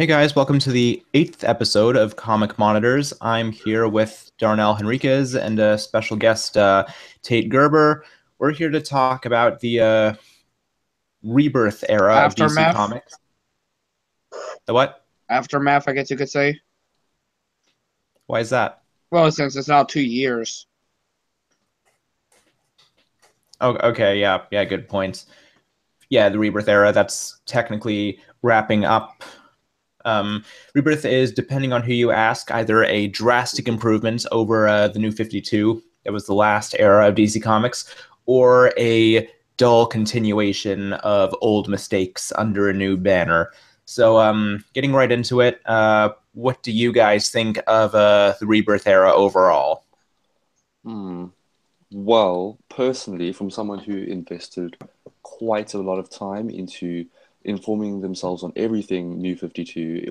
Hey guys, welcome to the eighth episode of Comic Monitors. I'm here with Darnell Henriquez and a special guest, Tate Gerber. We're here to talk about the Rebirth era of DC Aftermath. Comics. The what? Aftermath, I guess you could say. Why is that? Well, since it's now 2 years. Oh, okay, yeah, good points. Yeah, the Rebirth era, that's technically wrapping up. Rebirth is, depending on who you ask, either a drastic improvement over the New 52, that was the last era of DC Comics, or a dull continuation of old mistakes under a new banner. So, getting right into it, what do you guys think of the Rebirth era overall? Hmm. Well, personally, from someone who invested quite a lot of time into informing themselves on everything New 52,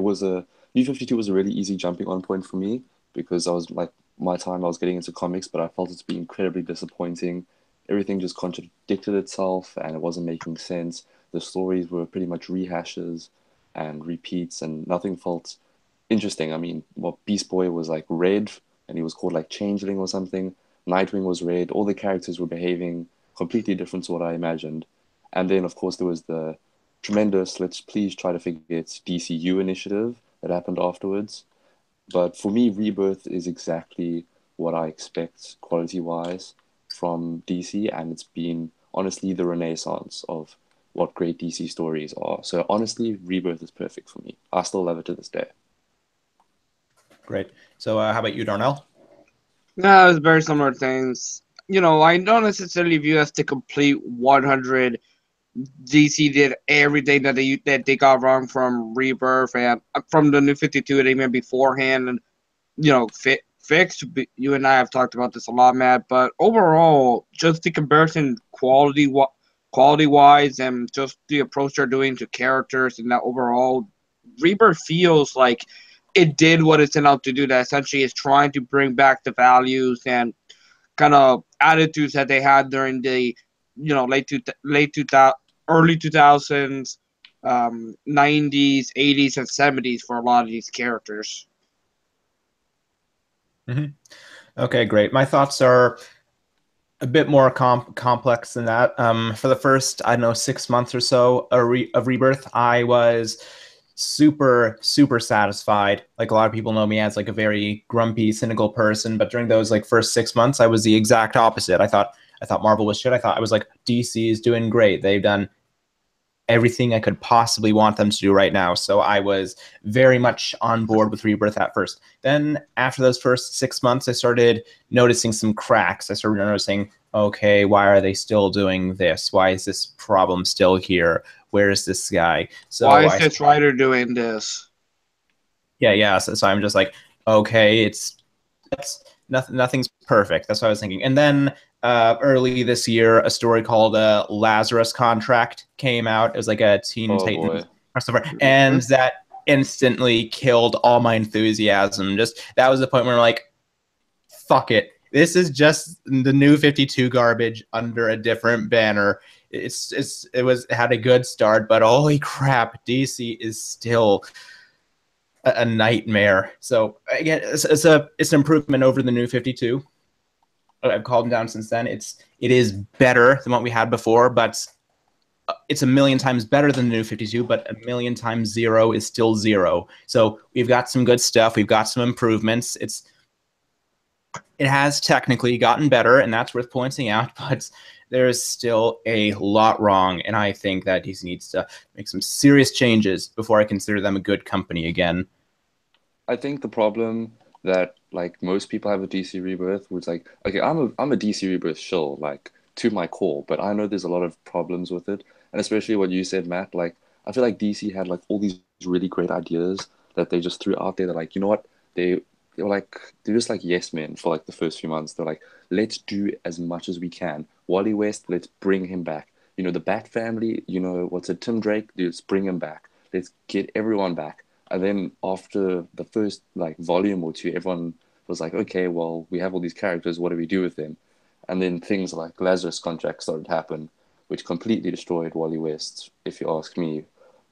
New 52 was a really easy jumping on point for me because I was like my time I was getting into comics, but I felt it to be incredibly disappointing. Everything just contradicted itself and it wasn't making sense. The stories were pretty much rehashes and repeats, and nothing felt interesting. I mean, Beast Boy was like red and he was called like Changeling or something. Nightwing was red. All the characters were behaving completely different to what I imagined. And then, of course, there was the tremendous "let's please try to forget DCU" initiative that happened afterwards. But for me, Rebirth is exactly what I expect quality-wise from DC, and it's been honestly the renaissance of what great DC stories are. So honestly, Rebirth is perfect for me. I still love it to this day. Great. So, how about you, Darnell? No, it's very similar things. I don't necessarily view as the complete 100. DC did everything that they got wrong from Rebirth and from the New 52 they made beforehand, and fixed. You and I have talked about this a lot, Matt. But overall, just the comparison quality wise, and just the approach they're doing to characters, and that overall, Rebirth feels like it did what it's set out to do. That essentially is trying to bring back the values and kind of attitudes that they had during the late 2000, early 2000s, 90s, 80s, and 70s for a lot of these characters. hmm Okay, great. My thoughts are a bit more complex than that. For the first, I don't know, 6 months or so of Rebirth, I was super satisfied. Like a lot of people know me as like a very grumpy, cynical person, but during those like first 6 months, I was the exact opposite. I thought Marvel was shit. I was like, DC is doing great. They've done everything I could possibly want them to do right now. So I was very much on board with Rebirth at first. Then after those first 6 months, I started noticing some cracks. I started noticing, okay, why are they still doing this? Why is this problem still here? Where is this guy? Why So is I this writer doing this? yeah. So I'm just like, okay, it's nothing's perfect. That's what I was thinking. And then early this year, a story called Lazarus Contract came out. It was like a Teen Oh Titans boy. crossover, and Mhm. that instantly killed all my enthusiasm. Just that was the point where I'm like, fuck it. This is just the New 52 garbage under a different banner. It had a good start, but holy crap, DC is still a nightmare. So again, it's an improvement over the New 52. I've calmed down since then. It is better than what we had before, but it's a million times better than the New 52. But a million times zero is still zero. So we've got some good stuff. We've got some improvements. It has technically gotten better, and that's worth pointing out. But there's still a lot wrong, and I think that DC needs to make some serious changes before I consider them a good company again. I think the problem that like most people have with DC Rebirth was like, okay, I'm a DC Rebirth shill, like to my core, but I know there's a lot of problems with it, and especially what you said, Matt. Like, I feel like DC had like all these really great ideas that they just threw out there. That like, you know what, they were like they're just like yes men for like the first few months. They're like, let's do as much as we can. Wally West, let's bring him back. You know, the Bat family. You know, what's it, Tim Drake? Let's bring him back. Let's get everyone back. And then after the first like volume or two, everyone was like, okay, well, we have all these characters. What do we do with them? And then things like Lazarus Contract started to happen, which completely destroyed Wally West, if you ask me,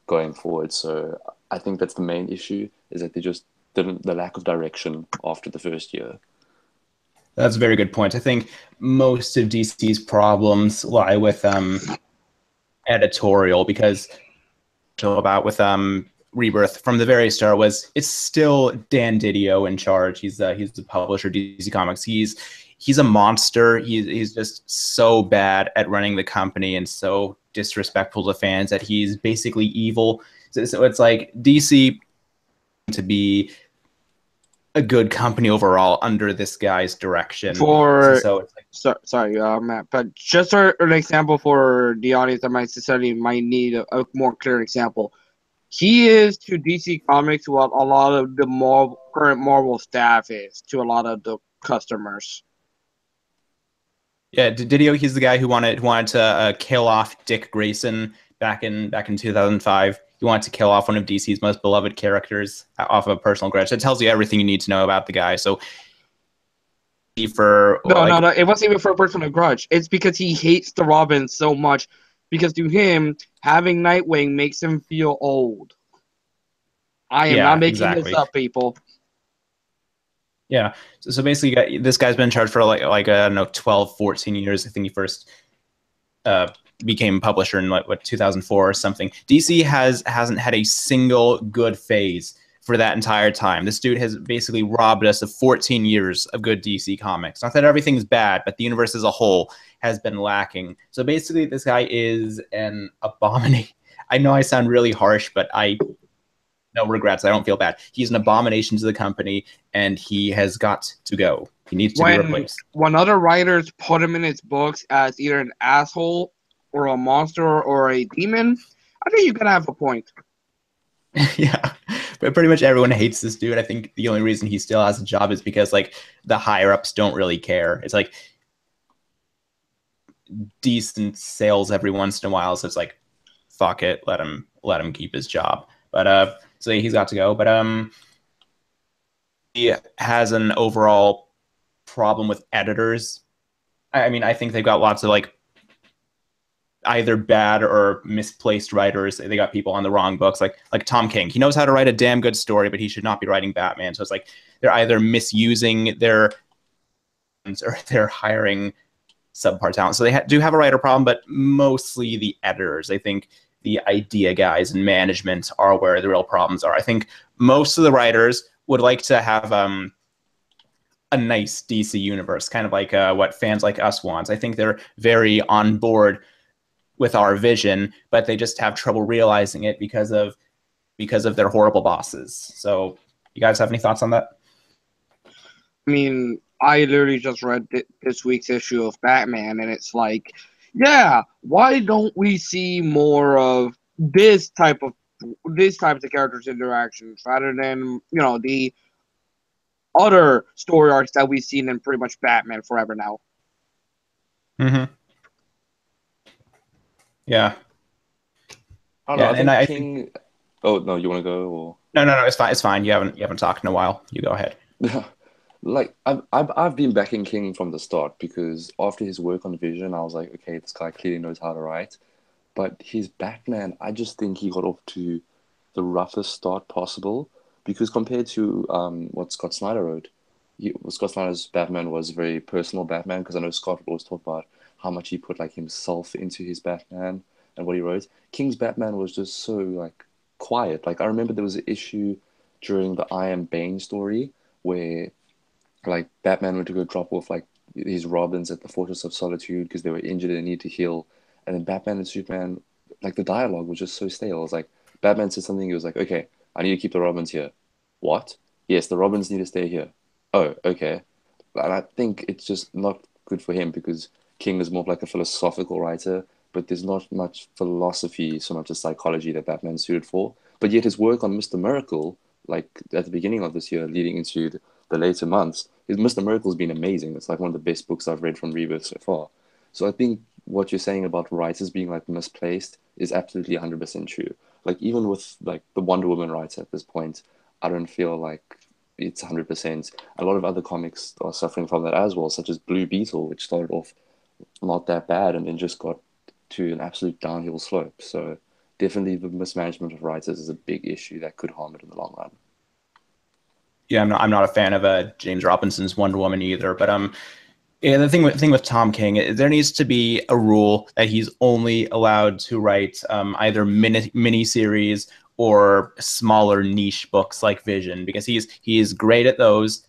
going forward. So I think that's the main issue, is that they just didn't, the lack of direction after the first year. That's a very good point. I think most of DC's problems lie with editorial, because about with Rebirth from the very start was it's still Dan Didio in charge. He's the publisher of DC Comics. He's a monster. He's just so bad at running the company and so disrespectful to fans that he's basically evil. So it's like DC to be a good company overall under this guy's direction. So it's like, sorry, Matt, but just an example for the audience that might need a more clear example. He is to DC Comics what a lot of the current Marvel staff is to a lot of the customers. yeah, Didio, he's the guy who wanted to kill off Dick Grayson back in 2005. He wanted to kill off one of DC's most beloved characters off of a personal grudge. That tells you everything you need to know about the guy. So no, it wasn't even for a personal grudge. It's because he hates the Robin so much. Because to him, having Nightwing makes him feel old. I am not making this up, people. Yeah. So basically, this guy's been in charge for like I don't know, 12, 14 years. I think he first became publisher in 2004 or something. DC hasn't had a single good phase for that entire time. This dude has basically robbed us of 14 years of good DC comics. Not that everything's bad, but the universe as a whole has been lacking. So basically, this guy is an abomination. I know I sound really harsh, but no regrets. I don't feel bad. He's an abomination to the company, and he has got to go. He needs to be replaced. When other writers put him in his books as either an asshole or a monster or a demon, I think you can have a point. Yeah, but pretty much everyone hates this dude. I think the only reason he still has a job is because like the higher ups don't really care. It's like decent sales every once in a while, so it's like fuck it, let him keep his job. But so he's got to go. But he has an overall problem with editors. I mean, I think they've got lots of like either bad or misplaced writers. They got people on the wrong books, like Tom King. He knows how to write a damn good story, but he should not be writing Batman. So it's like they're either misusing their or they're hiring subpar talent. So they do have a writer problem, but mostly the editors. I think the idea guys and management are where the real problems are. I think most of the writers would like to have a nice DC universe, kind of like what fans like us want. I think they're very on board with our vision, but they just have trouble realizing it because of their horrible bosses. So you guys have any thoughts on that? I mean, I literally just read this week's issue of Batman, and it's like, yeah, why don't we see more of these types of characters' interactions rather than the other story arcs that we've seen in pretty much Batman Forever now? Mm-hmm. Yeah. I don't know. I think King. Oh no, you want to go or? No. It's fine. It's fine. You haven't talked in a while. You go ahead. Like I've been backing King from the start, because after his work on Vision, I was like, okay, this guy clearly knows how to write. But his Batman, I just think he got off to the roughest start possible, because compared to what Scott Snyder wrote, Scott Snyder's Batman was a very personal Batman, because I know Scott would always talk about how much he put like himself into his Batman and what he wrote. King's Batman was just so like quiet. Like I remember there was an issue during the I Am Bane story where like Batman went to go drop off like his Robins at the Fortress of Solitude because they were injured and need to heal. And then Batman and Superman, like the dialogue was just so stale. It was like Batman said something, he was like, okay, I need to keep the Robins here. What? Yes, the Robins need to stay here. Oh, okay. And I think it's just not good for him, because King is more like a philosophical writer, but there's not much philosophy so much as psychology that Batman's suited for. But yet his work on Mr. Miracle, like at the beginning of this year, leading into the later months, Mr. Miracle's been amazing. It's like one of the best books I've read from Rebirth so far. So I think what you're saying about writers being like misplaced is absolutely 100% true. Like even with like the Wonder Woman writer at this point, I don't feel like it's 100%. A lot of other comics are suffering from that as well, such as Blue Beetle, which started off not that bad and then just got to an absolute downhill slope. So definitely the mismanagement of writers is a big issue that could harm it in the long run. Yeah, I'm not a fan of James Robinson's Wonder Woman either, but yeah, the thing with Tom King is there needs to be a rule that he's only allowed to write either mini series or smaller niche books like Vision, because he is great at those.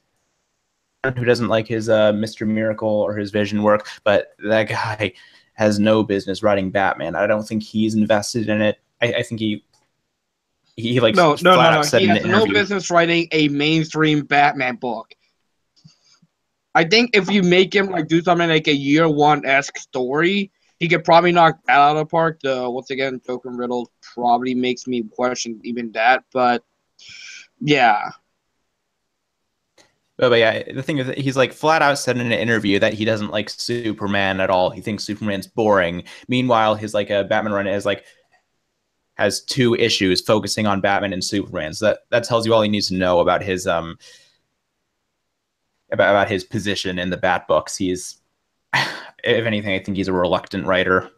Who doesn't like his Mr. Miracle or his Vision work, but that guy has no business writing Batman. I don't think he's invested in it. I think he like No, no, flat no, out no. said He in the has no interview. business writing a mainstream Batman book. I think if you make him like do something like a year one-esque story, he could probably knock that out of the park. Once again, Joker and Riddle probably makes me question even that, but yeah. But yeah, the thing is that he's like flat out said in an interview that he doesn't like Superman at all. He thinks Superman's boring. Meanwhile, his like a Batman run has 2 issues focusing on Batman and Superman. So that tells you all he needs to know about his about his position in the Bat books. He's, if anything, I think he's a reluctant writer,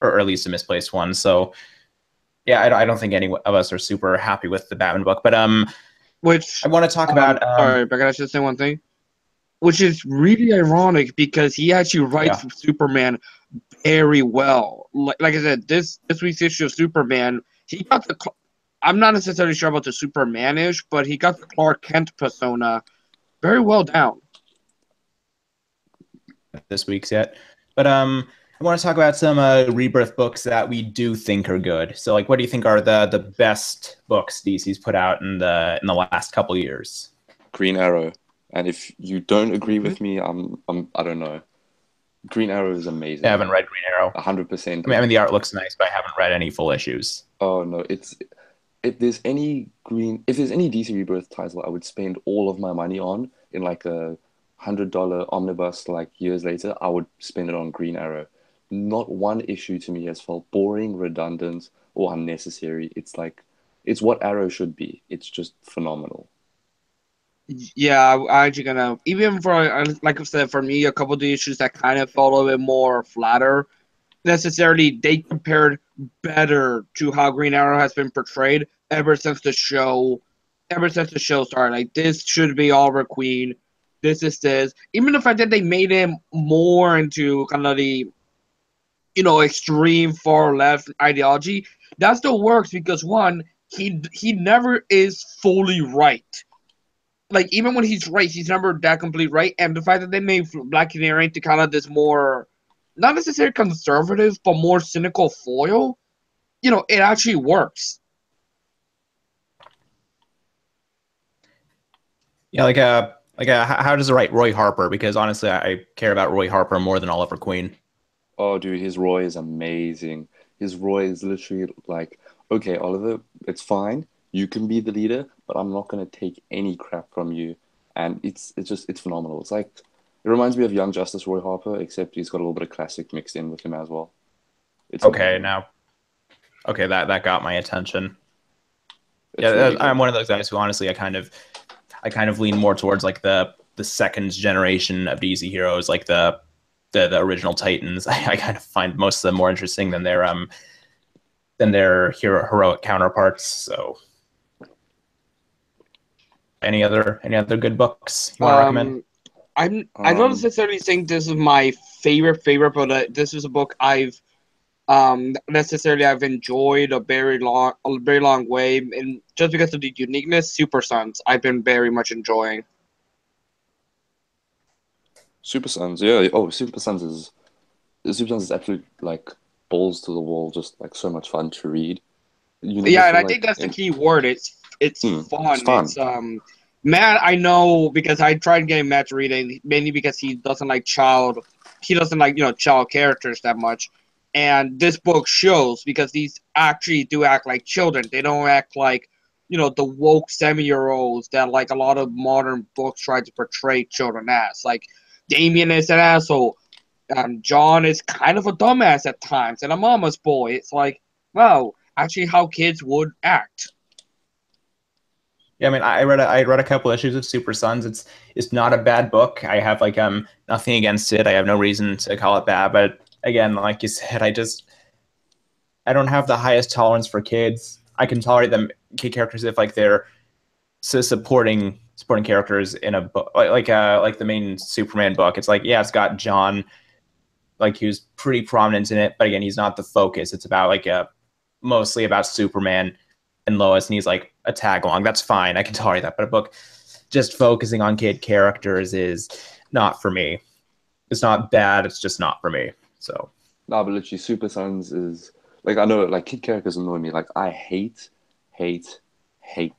or at least a misplaced one. So yeah, I don't think any of us are super happy with the Batman book. But Which I want to talk about sorry, but I should say one thing. Which is really ironic because he actually writes Superman very well. Like I said, this week's issue of Superman, he got the. I'm not necessarily sure about the Superman-ish, but he got the Clark Kent persona very well down. this week's yet. But I want to talk about some Rebirth books that we do think are good. So like, what do you think are the best books DC's put out in the last couple of years? Green Arrow. And if you don't agree with me, I don't know. Green Arrow is amazing. I haven't read Green Arrow. 100%. I mean, the art looks nice, but I haven't read any full issues. Oh no, if there's any DC Rebirth title I would spend all of my money on in like a $100 omnibus like years later, I would spend it on Green Arrow. Not one issue to me has felt boring, redundant, or unnecessary. It's what Arrow should be. It's just phenomenal. Yeah, I actually gonna even for like I said, for me, a couple of the issues that kind of felt a little bit more flatter. Necessarily, they compared better to how Green Arrow has been portrayed ever since the show. Ever since the show started, like this should be Oliver Queen. This is this. Even the fact that they made him more into kind of the, extreme far left ideology, that still works because one, he never is fully right. Like even when he's right, he's never that complete right. And the fact that they made Black Canary into kind of this more, not necessarily conservative, but more cynical foil, it actually works. Yeah, how does it write Roy Harper? Because honestly, I care about Roy Harper more than Oliver Queen. Oh, dude, his Roy is amazing. His Roy is literally like, okay, Oliver, it's fine. You can be the leader, but I'm not going to take any crap from you. And it's phenomenal. It's like, it reminds me of Young Justice Roy Harper, except he's got a little bit of classic mixed in with him as well. It's okay, that got my attention. Yeah, really I'm one of those guys who honestly I kind of lean more towards like the second generation of DC heroes, like the original Titans. I kind of find most of them more interesting than their heroic counterparts. So, any other good books you want to recommend? I don't necessarily think this is my favorite, but this is a book I've enjoyed a very long way, and just because of the uniqueness, Super Sons, I've been very much enjoying. Super Sons, yeah. Oh, Super Sons is absolute like balls to the wall, just like so much fun to read. Yeah, and I think that's the key word. It's fun. It's Matt, I know because I tried getting Matt to read it, mainly because he doesn't like child characters that much. And this book shows because these actually do act like children. They don't act like, the woke 7-year-olds that like a lot of modern books try to portray children as. Like Damien is an asshole. John is kind of a dumbass at times and a mama's boy. It's like, wow, actually how kids would act. Yeah, I mean, I read a couple issues of Super Sons. It's not a bad book. I have like nothing against it. I have no reason to call it bad, but again, like you said, I I don't have the highest tolerance for kids. I can tolerate them kid characters if like they're supporting characters in a book, like the main Superman book. It's like, yeah, it's got John, like he was pretty prominent in it, but again, he's not the focus. It's about like mostly about Superman and Lois, and he's like a tag along. That's fine. I can tolerate that. But a book just focusing on kid characters is not for me. It's not bad. It's just not for me. So. No, but literally, Super Sons is like, I know like kid characters annoy me. Like I hate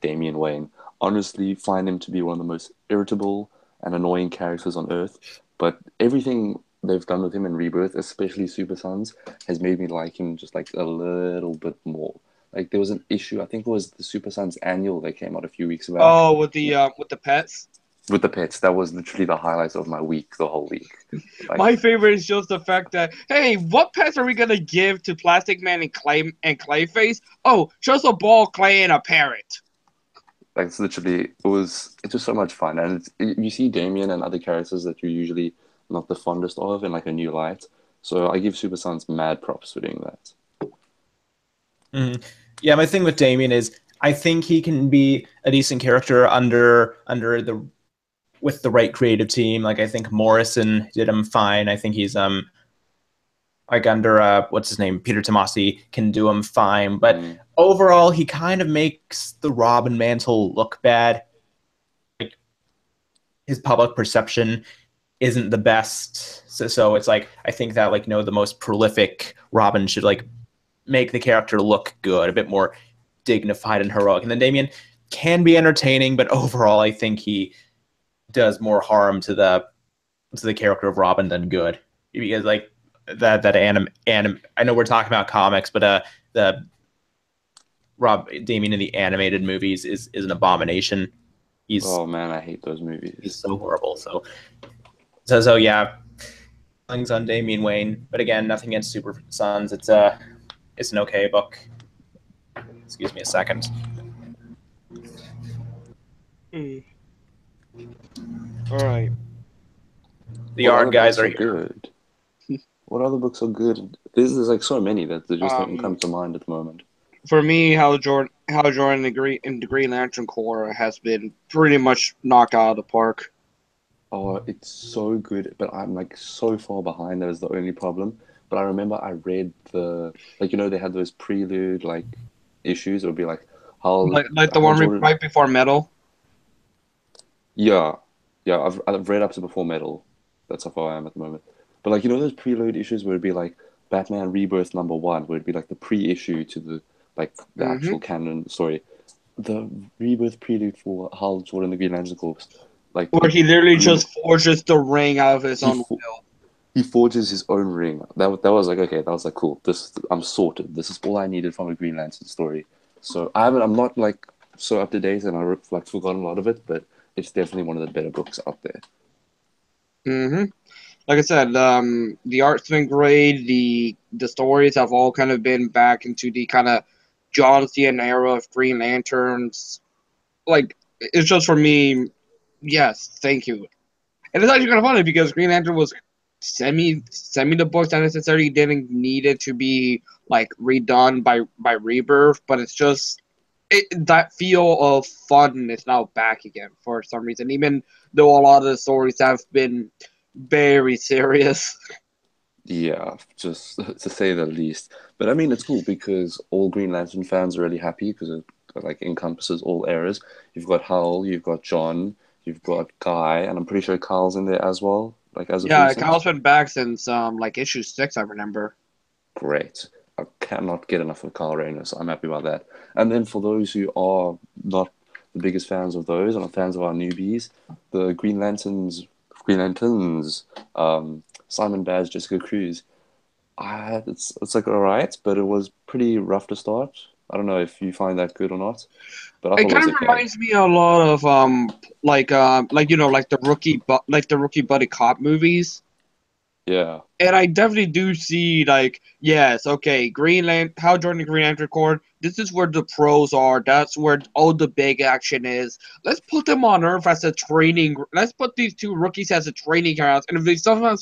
Damian Wayne. Honestly, find him to be one of the most irritable and annoying characters on Earth. But everything they've done with him in Rebirth, especially Super Sons, has made me like him just like a little bit more. Like there was an issue, I think it was the Super Sons annual that came out a few weeks back. Oh, with the pets. With the pets, that was literally the highlights of my week, the whole week. Like, my favorite is just the fact that, hey, what pets are we gonna give to Plastic Man and Clayface? Oh, just a ball, clay, and a parrot. Like it's literally, it's just so much fun, and you see Damien and other characters that you're usually not the fondest of in like a new light. So I give Super Sons mad props for doing that. Mm-hmm. Yeah, my thing with Damien is I think he can be a decent character with the right creative team. Like I think Morrison did him fine. I think he's like under what's his name, Peter Tomasi can do him fine. But overall, he kind of makes the Robin mantle look bad. Like his public perception isn't the best. So it's like I think that like the most prolific Robin should like make the character look good, a bit more dignified and heroic. And then Damien can be entertaining, but overall, I think he does more harm to the character of Robin than good. Because like that I know we're talking about comics, but the Damien in the animated movies is an abomination. Oh man, I hate those movies. He's so horrible. So yeah, things on Damian Wayne, but again, nothing against Super Sons. It's an okay book. Excuse me a second. All right. The art guys are good. What other books are good? There's like so many that they just don't come to mind at the moment. For me, Hal Jordan in the Green Lantern Corps has been pretty much knocked out of the park. Oh, it's so good, but I'm like so far behind. That is the only problem. But I remember I read they had those prelude like issues. It would be like how like the one right before Metal. Yeah, I've read up to before Metal. That's how far I am at the moment. But like those prelude issues where it'd be like Batman Rebirth #1, where it'd be like the pre-issue to the actual canon story. The Rebirth prelude for Hal Jordan the Green Lantern Corps, like where he literally just forges the ring out of his own will. He forges his own ring. That was like, okay, that was like cool. I'm sorted. This is all I needed from a Green Lantern story. So I'm not like so up to date, and I've like forgotten a lot of it, but it's definitely one of the better books out there. Like I said, the art's been great. The stories have all kind of been back into the kind of John Cena era of Green Lanterns. Like it's just for me, yes, thank you. And it's actually kind of funny because Green Lantern was semi the books that necessarily didn't need it to be like redone by Rebirth, but it's just that feel of fun is now back again for some reason, even though a lot of the stories have been very serious. Yeah, just to say the least. But I mean, it's cool because all Green Lantern fans are really happy because it like encompasses all eras. You've got Hal, you've got John, you've got Guy, and I'm pretty sure Kyle's in there as well. Like as a person. Kyle's been back since like issue 6, I remember. Great. I cannot get enough of Kyle Rayner, so I'm happy about that. And then for those who are not the biggest fans of those and are fans of our newbies, the Green Lanterns, Simon Baz, Jessica Cruz. It's like alright, but it was pretty rough to start. I don't know if you find that good or not, but I thought it kind of reminds me a lot of the rookie buddy cop movies. Yeah. And I definitely do see yes, okay, Hal Jordan Green Lantern Corps, this is where the pros are. That's where all the big action is. Let's put them on Earth as a training. Let's put these two rookies as a training grounds. And if they somehow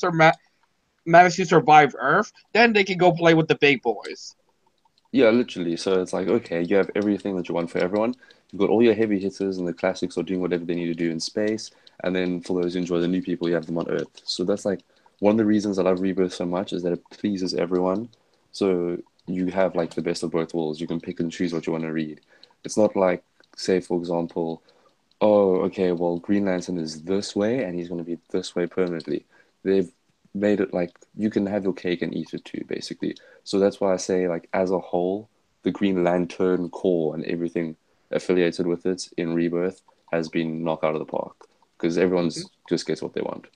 manage to survive Earth, then they can go play with the big boys. Yeah, literally. So it's like, okay, you have everything that you want for everyone. You've got all your heavy hitters and the classics are doing whatever they need to do in space. And then for those who enjoy the new people, you have them on Earth. So that's like one of the reasons I love Rebirth so much is that it pleases everyone. So you have like the best of both worlds. You can pick and choose what you want to read. It's not like, say, for example, oh, okay, well, Green Lantern is this way and he's going to be this way permanently. They've made it like you can have your cake and eat it too, basically. So that's why I say, like, as a whole, the Green Lantern core and everything affiliated with it in Rebirth has been knocked out of the park because everyone's just gets what they want.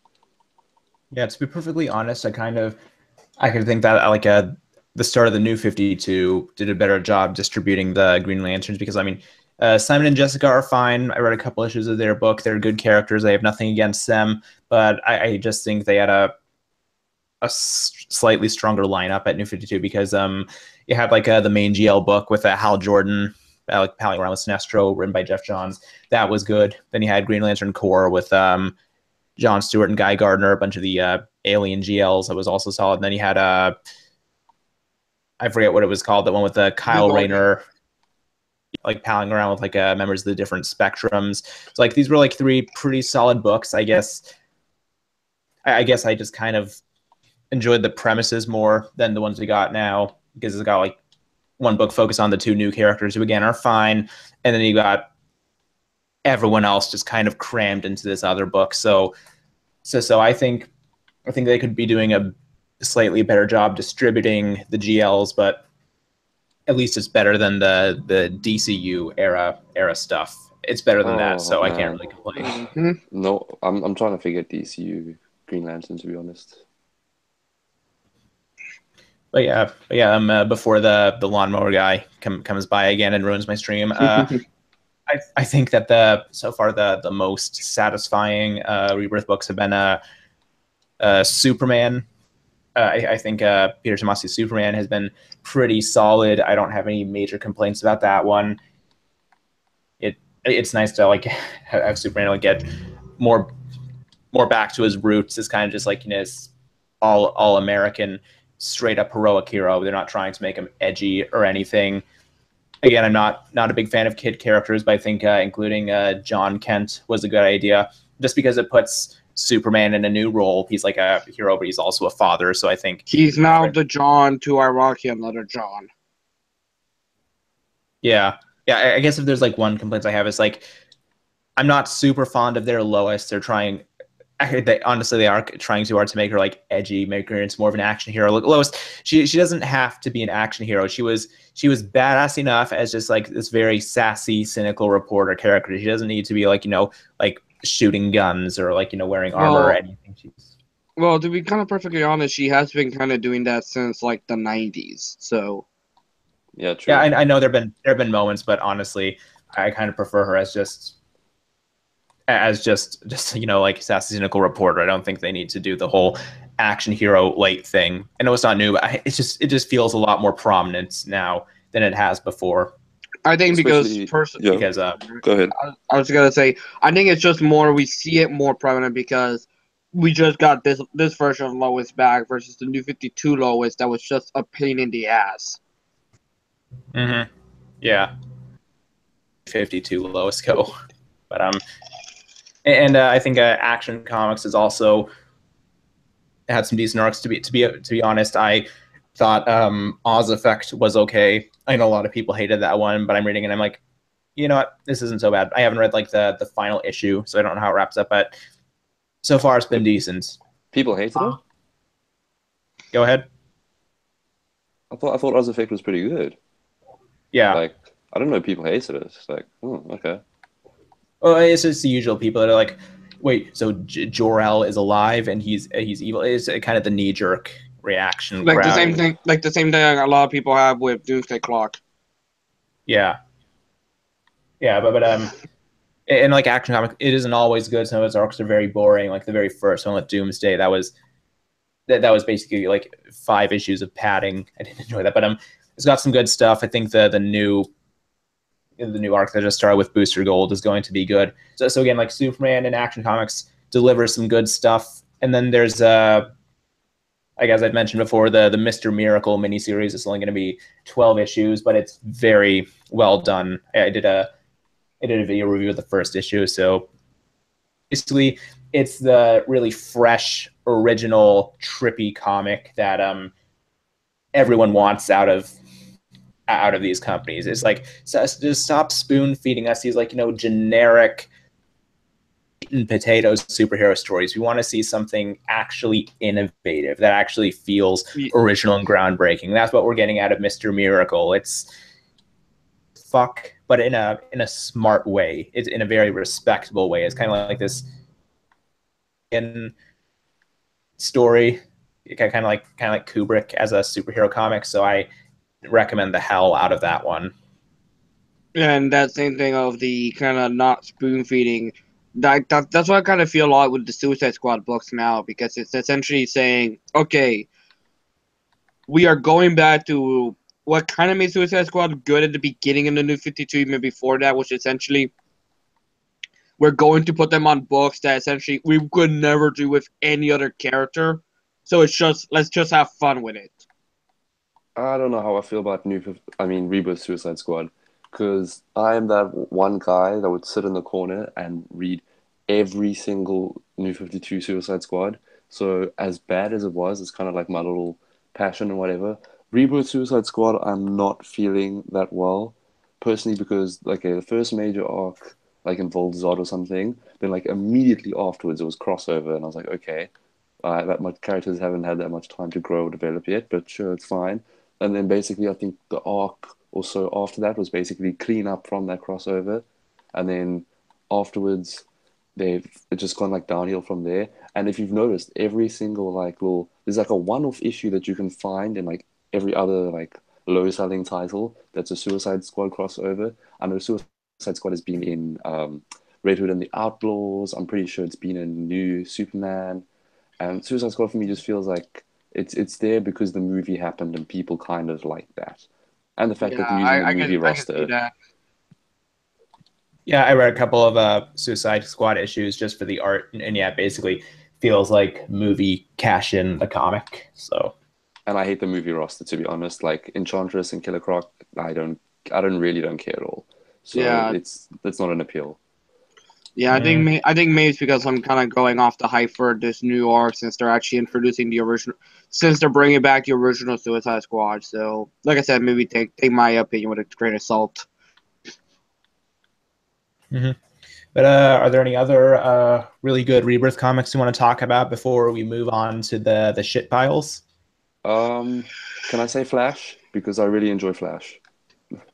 Yeah, to be perfectly honest, I could think that the start of the New 52 did a better job distributing the Green Lanterns because I mean, Simon and Jessica are fine. I read a couple issues of their book. They're good characters. I have nothing against them, but I just think they had a slightly stronger lineup at New 52 because you had like the main GL book with Hal Jordan, like palling around with Sinestro, written by Jeff Johns. That was good. Then you had Green Lantern Corps with John Stewart and Guy Gardner, a bunch of the Alien GLs that was also solid. And then you had I forget what it was called, the one with Kyle Rayner, like palling around with like members of the different spectrums. So like these were like three pretty solid books. I guess I just kind of enjoyed the premises more than the ones we got now because it's got like one book focused on the two new characters who again are fine, and then you got everyone else just kind of crammed into this other book. So I think they could be doing a slightly better job distributing the GLs, but at least it's better than the DCU era stuff. It's better than that, so I can't really complain. No, I'm trying to figure DCU Green Lantern, to be honest. But yeah, before the lawnmower guy comes by again and ruins my stream. I think that so far the most satisfying Rebirth books have been Superman. I think Peter Tomasi's Superman has been pretty solid. I don't have any major complaints about that one. It's nice to like have Superman like get more back to his roots. It's kind of just like, you know, it's all American, straight up heroic hero. They're not trying to make him edgy or anything. Again, I'm not a big fan of kid characters, but I think including John Kent was a good idea, just because it puts Superman in a new role. He's like a hero, but he's also a father. So I think he's now the John to Iraqi, another John. Yeah. I guess if there's like one complaint I have is like I'm not super fond of their Lois. They're trying. Honestly, they are trying too hard to make her like edgy, make her into more of an action hero. Look, Lois, she doesn't have to be an action hero. She was badass enough as just like this very sassy, cynical reporter character. She doesn't need to be like, you know, like shooting guns or like, you know, wearing armor or anything. Well, to be kind of perfectly honest, she has been kind of doing that since like the 90s. So yeah, true. Yeah, I know there have been moments, but honestly, I kind of prefer her as just you know, like sassy cynical reporter. I don't think they need to do the whole action hero late thing. I know it's not new, but it just feels a lot more prominent now than it has before. I think because go ahead. I was gonna say I think it's just more we see it more prominent because we just got this version of Lois back versus the New 52 Lois that was just a pain in the ass. Mm-hmm. Yeah. 52 Lois go, but and I think Action Comics has also had some decent arcs. To be honest, I thought Oz Effect was okay. I know a lot of people hated that one, but I'm reading and I'm like, you know what, this isn't so bad. I haven't read like the final issue, so I don't know how it wraps up, but so far it's been decent. People hated it? Go ahead. I thought Oz Effect was pretty good. Yeah. Like, I don't know, people hated it. It's like, okay. Well, it's just the usual people that are like, wait, so Jor-El is alive and he's evil. It's kind of the knee jerk reaction. Like the same thing a lot of people have with Doomsday Clock. Yeah, but and like Action Comics, it isn't always good. Some of its arcs are very boring. Like the very first one with Doomsday, that was basically like 5 issues of padding. I didn't enjoy that, but it's got some good stuff. I think the new arc that just started with Booster Gold is going to be good. So again, like Superman and Action Comics delivers some good stuff, and then there's like as I've mentioned before, the Mr. Miracle miniseries is only going to be 12 issues, but it's very well done. I did a video review of the first issue, so basically it's the really fresh, original, trippy comic that everyone wants out of these companies. It's like, so just stop spoon feeding us these, like, generic and potatoes superhero stories. We want to see something actually innovative that actually feels original and groundbreaking. That's what we're getting out of Mr. Miracle. It's fuck, but in a smart way. It's in a very respectable way. It's kind of like this in story, kind of like Kubrick as a superhero comic. So I recommend the hell out of that one. And that same thing of the kind of not spoon feeding, that's what I kind of feel a lot with the Suicide Squad books now, because it's essentially saying, okay, we are going back to what kind of made Suicide Squad good at the beginning of the New 52, even before that, which essentially we're going to put them on books that essentially we could never do with any other character. So it's just, let's just have fun with it. I don't know how I feel about Rebirth Suicide Squad, because I am that one guy that would sit in the corner and read every single New 52 Suicide Squad. So as bad as it was, it's kind of like my little passion and whatever. Rebirth Suicide Squad, I'm not feeling that well, personally, because the first major arc involved Zod or something. Then immediately afterwards it was crossover, and I was like, okay, that my characters haven't had that much time to grow or develop yet, but sure, it's fine. And then basically, I think the arc also after that was basically clean up from that crossover, and then afterwards it's just gone downhill from there. And if you've noticed, every single there's a one-off issue that you can find in every other low-selling title that's a Suicide Squad crossover. I know Suicide Squad has been in Red Hood and the Outlaws. I'm pretty sure it's been in New Superman, and Suicide Squad for me just feels like it's there because the movie happened and people kind of like that, and the fact that they're using the movie roster. I can see that. Yeah, I read a couple of Suicide Squad issues just for the art, and yeah, it basically feels like movie cash in the comic. So, and I hate the movie roster, to be honest. Enchantress and Killer Croc, I don't care at all. So Yeah. it's not an appeal. Yeah, I think maybe it's because I'm kind of going off the hype for this new arc, since they're actually introducing since they're bringing back the original Suicide Squad. So, like I said, maybe take my opinion with a grain of salt. Mm-hmm. But are there any other really good Rebirth comics you want to talk about before we move on to the shit piles? Can I say Flash? Because I really enjoy Flash.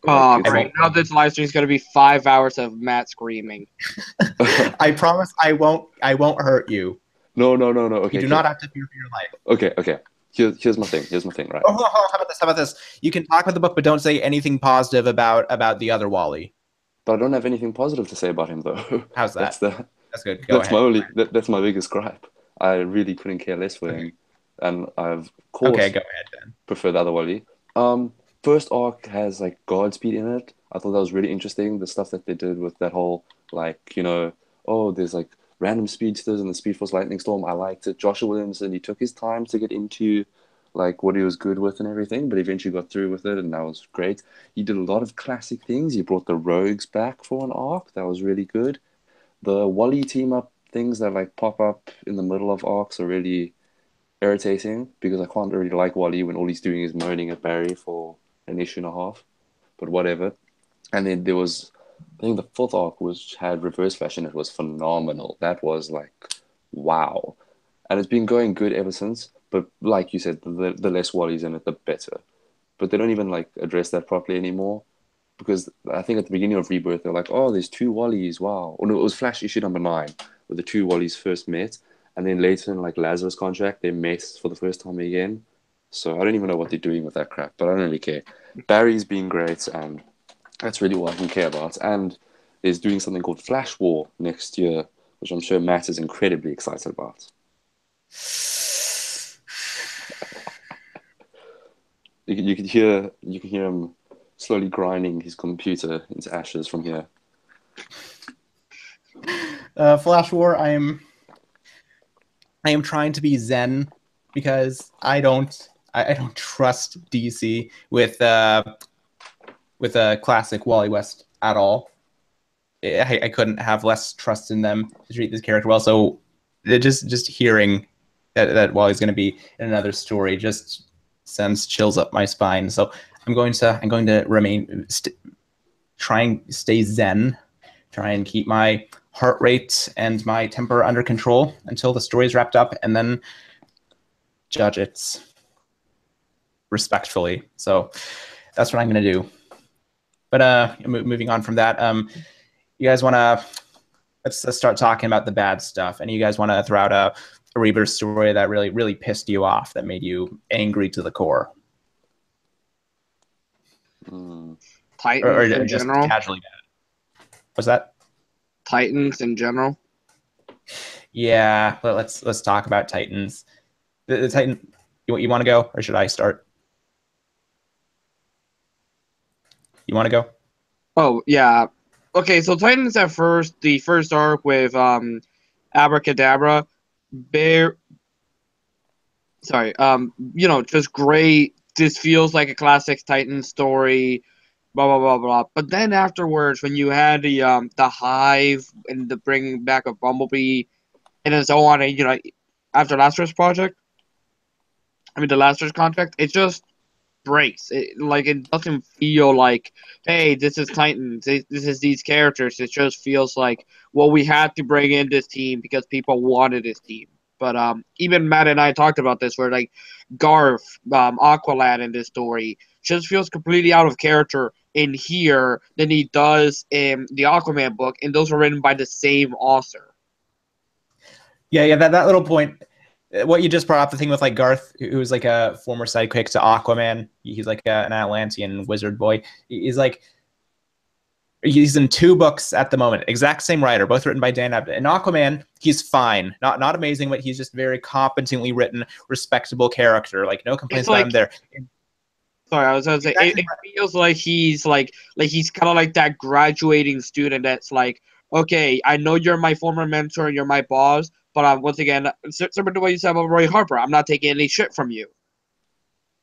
Great. Now this live stream is going to be 5 hours of Matt screaming. I promise I won't hurt you. No. Okay, you do not have to fear for your life. Okay. Here's my thing, right? Oh, how about this? You can talk about the book, but don't say anything positive about the other Wally. But I don't have anything positive to say about him, though. How's that? That's good. That's ahead. That's my biggest gripe. I really couldn't care less for him, and I've of course go ahead then. Prefer the other Wally. First arc has Godspeed in it. I thought that was really interesting. The stuff that they did with that whole there's random speedsters in the Speed Force Lightning Storm. I liked it. Joshua Williamson, he took his time to get into what he was good with and everything, but eventually got through with it, and that was great. He did a lot of classic things. He brought the Rogues back for an arc. That was really good. The Wally team up things that pop up in the middle of arcs are really irritating, because I can't really like Wally when all he's doing is moaning at Barry for an issue and a half. But whatever. And then there was, I think the fourth arc had Reverse Flash in it, was phenomenal. That was wow. And it's been going good ever since. But like you said, the less Wally's in it, the better. But they don't even address that properly anymore. Because I think at the beginning of Rebirth, they're oh, there's two Wallys, wow. Or no, it was Flash issue number 9, where the two Wallys first met. And then later in Lazarus Contract, they met for the first time again. So I don't even know what they're doing with that crap, but I don't really care. Barry's been great, and that's really all I can care about. And is doing something called Flash War next year, which I'm sure Matt is incredibly excited about. You can hear him slowly grinding his computer into ashes from here. Flash War, I am trying to be zen because I don't trust DC with a classic Wally West at all. I couldn't have less trust in them to treat this character well. So just hearing that Wally's going to be in another story just sends chills up my spine. So I'm going to remain try and stay zen, try and keep my heart rate and my temper under control until the story is wrapped up, and then judge it respectfully. So that's what I'm going to do. But moving on from that, you guys want to let's start talking about the bad stuff. And you guys want to throw out a Rebirth story that really pissed you off, that made you angry to the core, Titans or in just general. casually bad? What's that? Titans in general. Yeah, but let's talk about Titans. The Titan. You want to go, or should I start? You want to go? Oh yeah. Okay, so Titans at first, the first arc with Abracadabra, just great. This feels like a classic Titan story, blah blah blah blah. But then afterwards, when you had the Hive and the bringing back of Bumblebee, and then so on, and after Lazarus Project, the Lazarus contract, it just breaks. It doesn't feel like, hey, this is Titans. This is these characters. It just feels like, well, we had to bring in this team because people wanted this team. But even Matt and I talked about this, where like Garth, Aqualad in this story just feels completely out of character in here than he does in the Aquaman book, and those were written by the same author. Yeah, that little point. What you just brought up, the thing with like Garth, who's like a former sidekick to Aquaman. He's like an Atlantean wizard boy. He's in 2 books at the moment. Exact same writer, both written by Dan Abnett. In Aquaman, he's fine. Not amazing, but he's just very competently written, respectable character. Like, no complaints about him there. Sorry, I was going to say, it feels like he's he's kind of like that graduating student that's like, okay, I know you're my former mentor and you're my boss, but once again, similar to what you said about Roy Harper, I'm not taking any shit from you.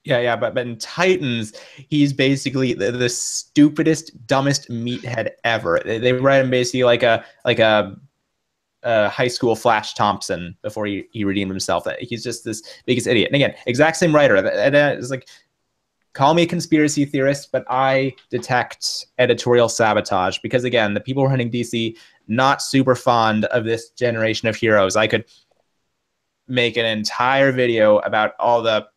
Yeah, but in Titans, he's basically the stupidest, dumbest meathead ever. They write him basically like a high school Flash Thompson before he redeemed himself. He's just this biggest idiot. And again, exact same writer. It's like, call me a conspiracy theorist, but I detect editorial sabotage because, again, the people running DC, not super fond of this generation of heroes. I could make an entire video about all the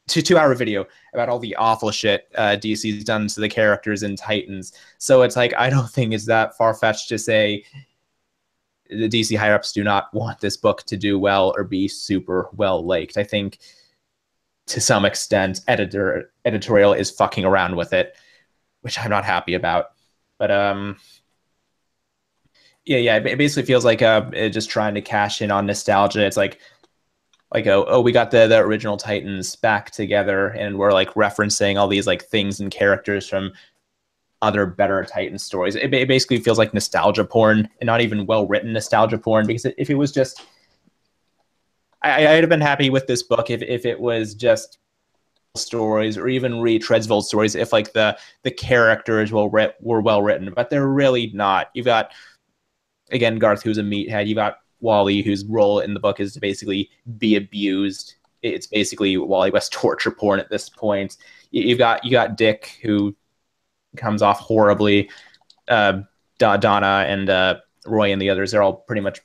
2-hour video about all the awful shit DC's done to the characters in Titans. So it's like, I don't think it's that far-fetched to say the DC higher-ups do not want this book to do well or be super well-liked. I think to some extent editorial is fucking around with it, which I'm not happy about. But yeah, it basically feels like just trying to cash in on nostalgia. It's like oh, we got the original Titans back together, and we're like referencing all these like things and characters from other better Titan stories. It basically feels like nostalgia porn, and not even well written nostalgia porn. Because if it was just, I'd have been happy with this book if it was just stories or even retreads of old stories. If like the characters were well written, but they're really not. You've got, again, Garth, who's a meathead. You got Wally, whose role in the book is to basically be abused. It's basically Wally West torture porn at this point. You got Dick, who comes off horribly. Donna and Roy and the others, they're all pretty much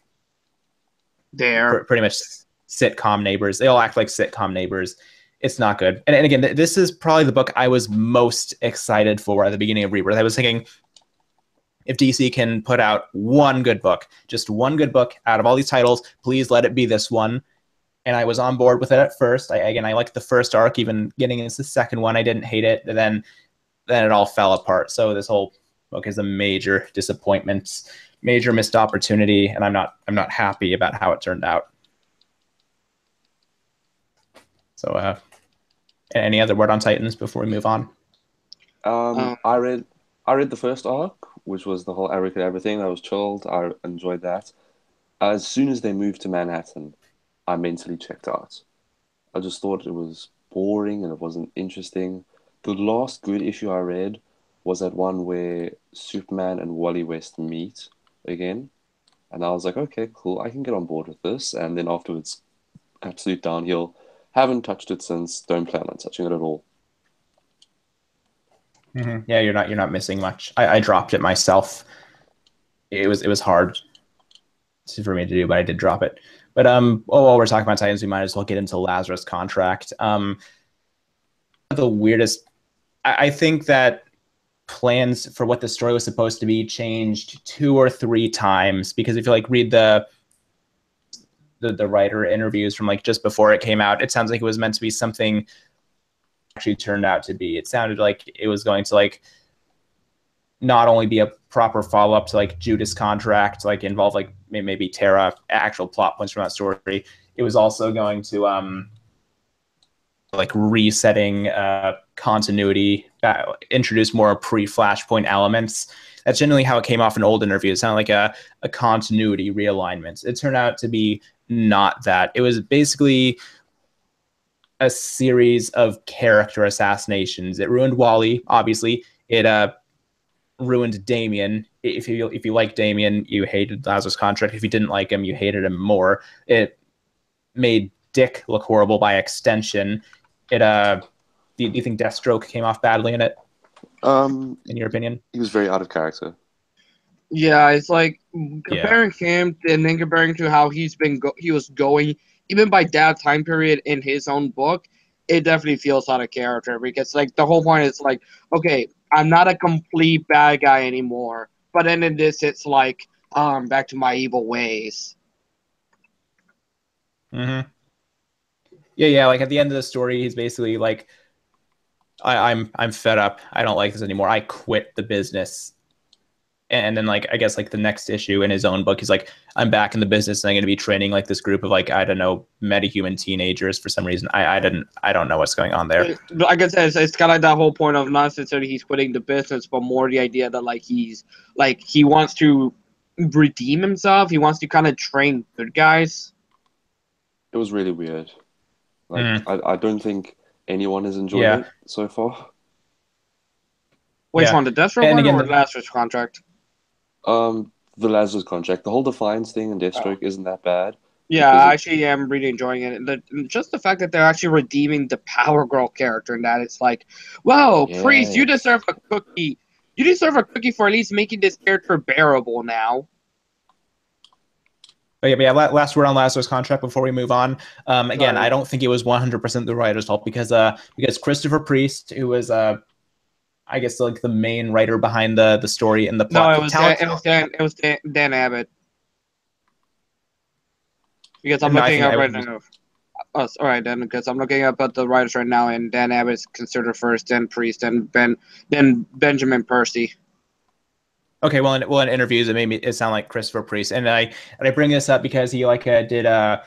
sitcom neighbors. They all act like sitcom neighbors. It's not good. And again, this is probably the book I was most excited for at the beginning of Rebirth. I was thinking, if DC can put out one good book, just one good book out of all these titles, please let it be this one. And I was on board with it at first. I liked the first arc. Even getting into the second one, I didn't hate it. And then it all fell apart. So this whole book is a major disappointment, major missed opportunity, and I'm not happy about how it turned out. So, any other word on Titans before we move on? I read the first arc, which was the whole Eric and everything. I was chilled. I enjoyed that. As soon as they moved to Manhattan, I mentally checked out. I just thought it was boring and it wasn't interesting. The last good issue I read was that one where Superman and Wally West meet again. And I was like, okay, cool, I can get on board with this. And then afterwards, absolute downhill. Haven't touched it since, don't plan on touching it at all. Yeah, you're not missing much. I dropped it myself. It was hard for me to do, but I did drop it. But while we're talking about Titans, we might as well get into Lazarus Contract. The weirdest. I think that plans for what the story was supposed to be changed 2 or 3 times, because if you like read the writer interviews from like just before it came out, it sounds like it was meant to be something actually turned out to be. It sounded like it was going to like not only be a proper follow-up to like Judas Contract, like involve like maybe Terra, actual plot points from that story. It was also going to like resetting continuity, introduce more pre-Flashpoint elements. That's generally how it came off in old interviews. It sounded like a continuity realignment. It turned out to be not that. It was basically a series of character assassinations. It ruined Wally, obviously. It ruined Damian. If you like Damian, you hated Lazarus Contract. If you didn't like him, you hated him more. It made Dick look horrible by extension. It do you think Deathstroke came off badly in it? In your opinion? He was very out of character. Yeah, it's like comparing him and then comparing to how he was going, even by that time period in his own book, it definitely feels out of character, because like the whole point is like, okay, I'm not a complete bad guy anymore, but then in this it's like, back to my evil ways. Mm-hmm. Yeah. Like at the end of the story, he's basically like, I'm fed up. I don't like this anymore. I quit the business. And then like I guess like the next issue in his own book, he's like, I'm back in the business and I'm going to be training like this group of like, I don't know, metahuman teenagers for some reason. I don't know what's going on there. Like I said, it's kind of like that whole point of not necessarily he's quitting the business, but more the idea that like he wants to redeem himself. He wants to kind of train good guys. It was really weird. Like I don't think anyone has enjoyed it so far. Which one, the Deathstroke one or the Lazarus Contract? The Lazarus Contract. The whole Defiance thing and Deathstroke isn't that bad. Yeah, I actually am really enjoying it. Just the fact that they're actually redeeming the Power Girl character, and that it's like, well, Priest, you deserve a cookie. You deserve a cookie for at least making this character bearable now. But yeah, last word on Lazarus Contract before we move on. Again, I don't think it was 100% the writer's fault, because Christopher Priest, who was I guess like the main writer behind the story and the plot. No, it was Dan Abbott. Because I'm looking up right now. Oh, all right, then, because I'm looking up at the writers right now, and Dan Abbott's considered first, then Priest, then Benjamin Percy. Okay, well, in interviews, it made it sound like Christopher Priest, and I bring this up because he like did a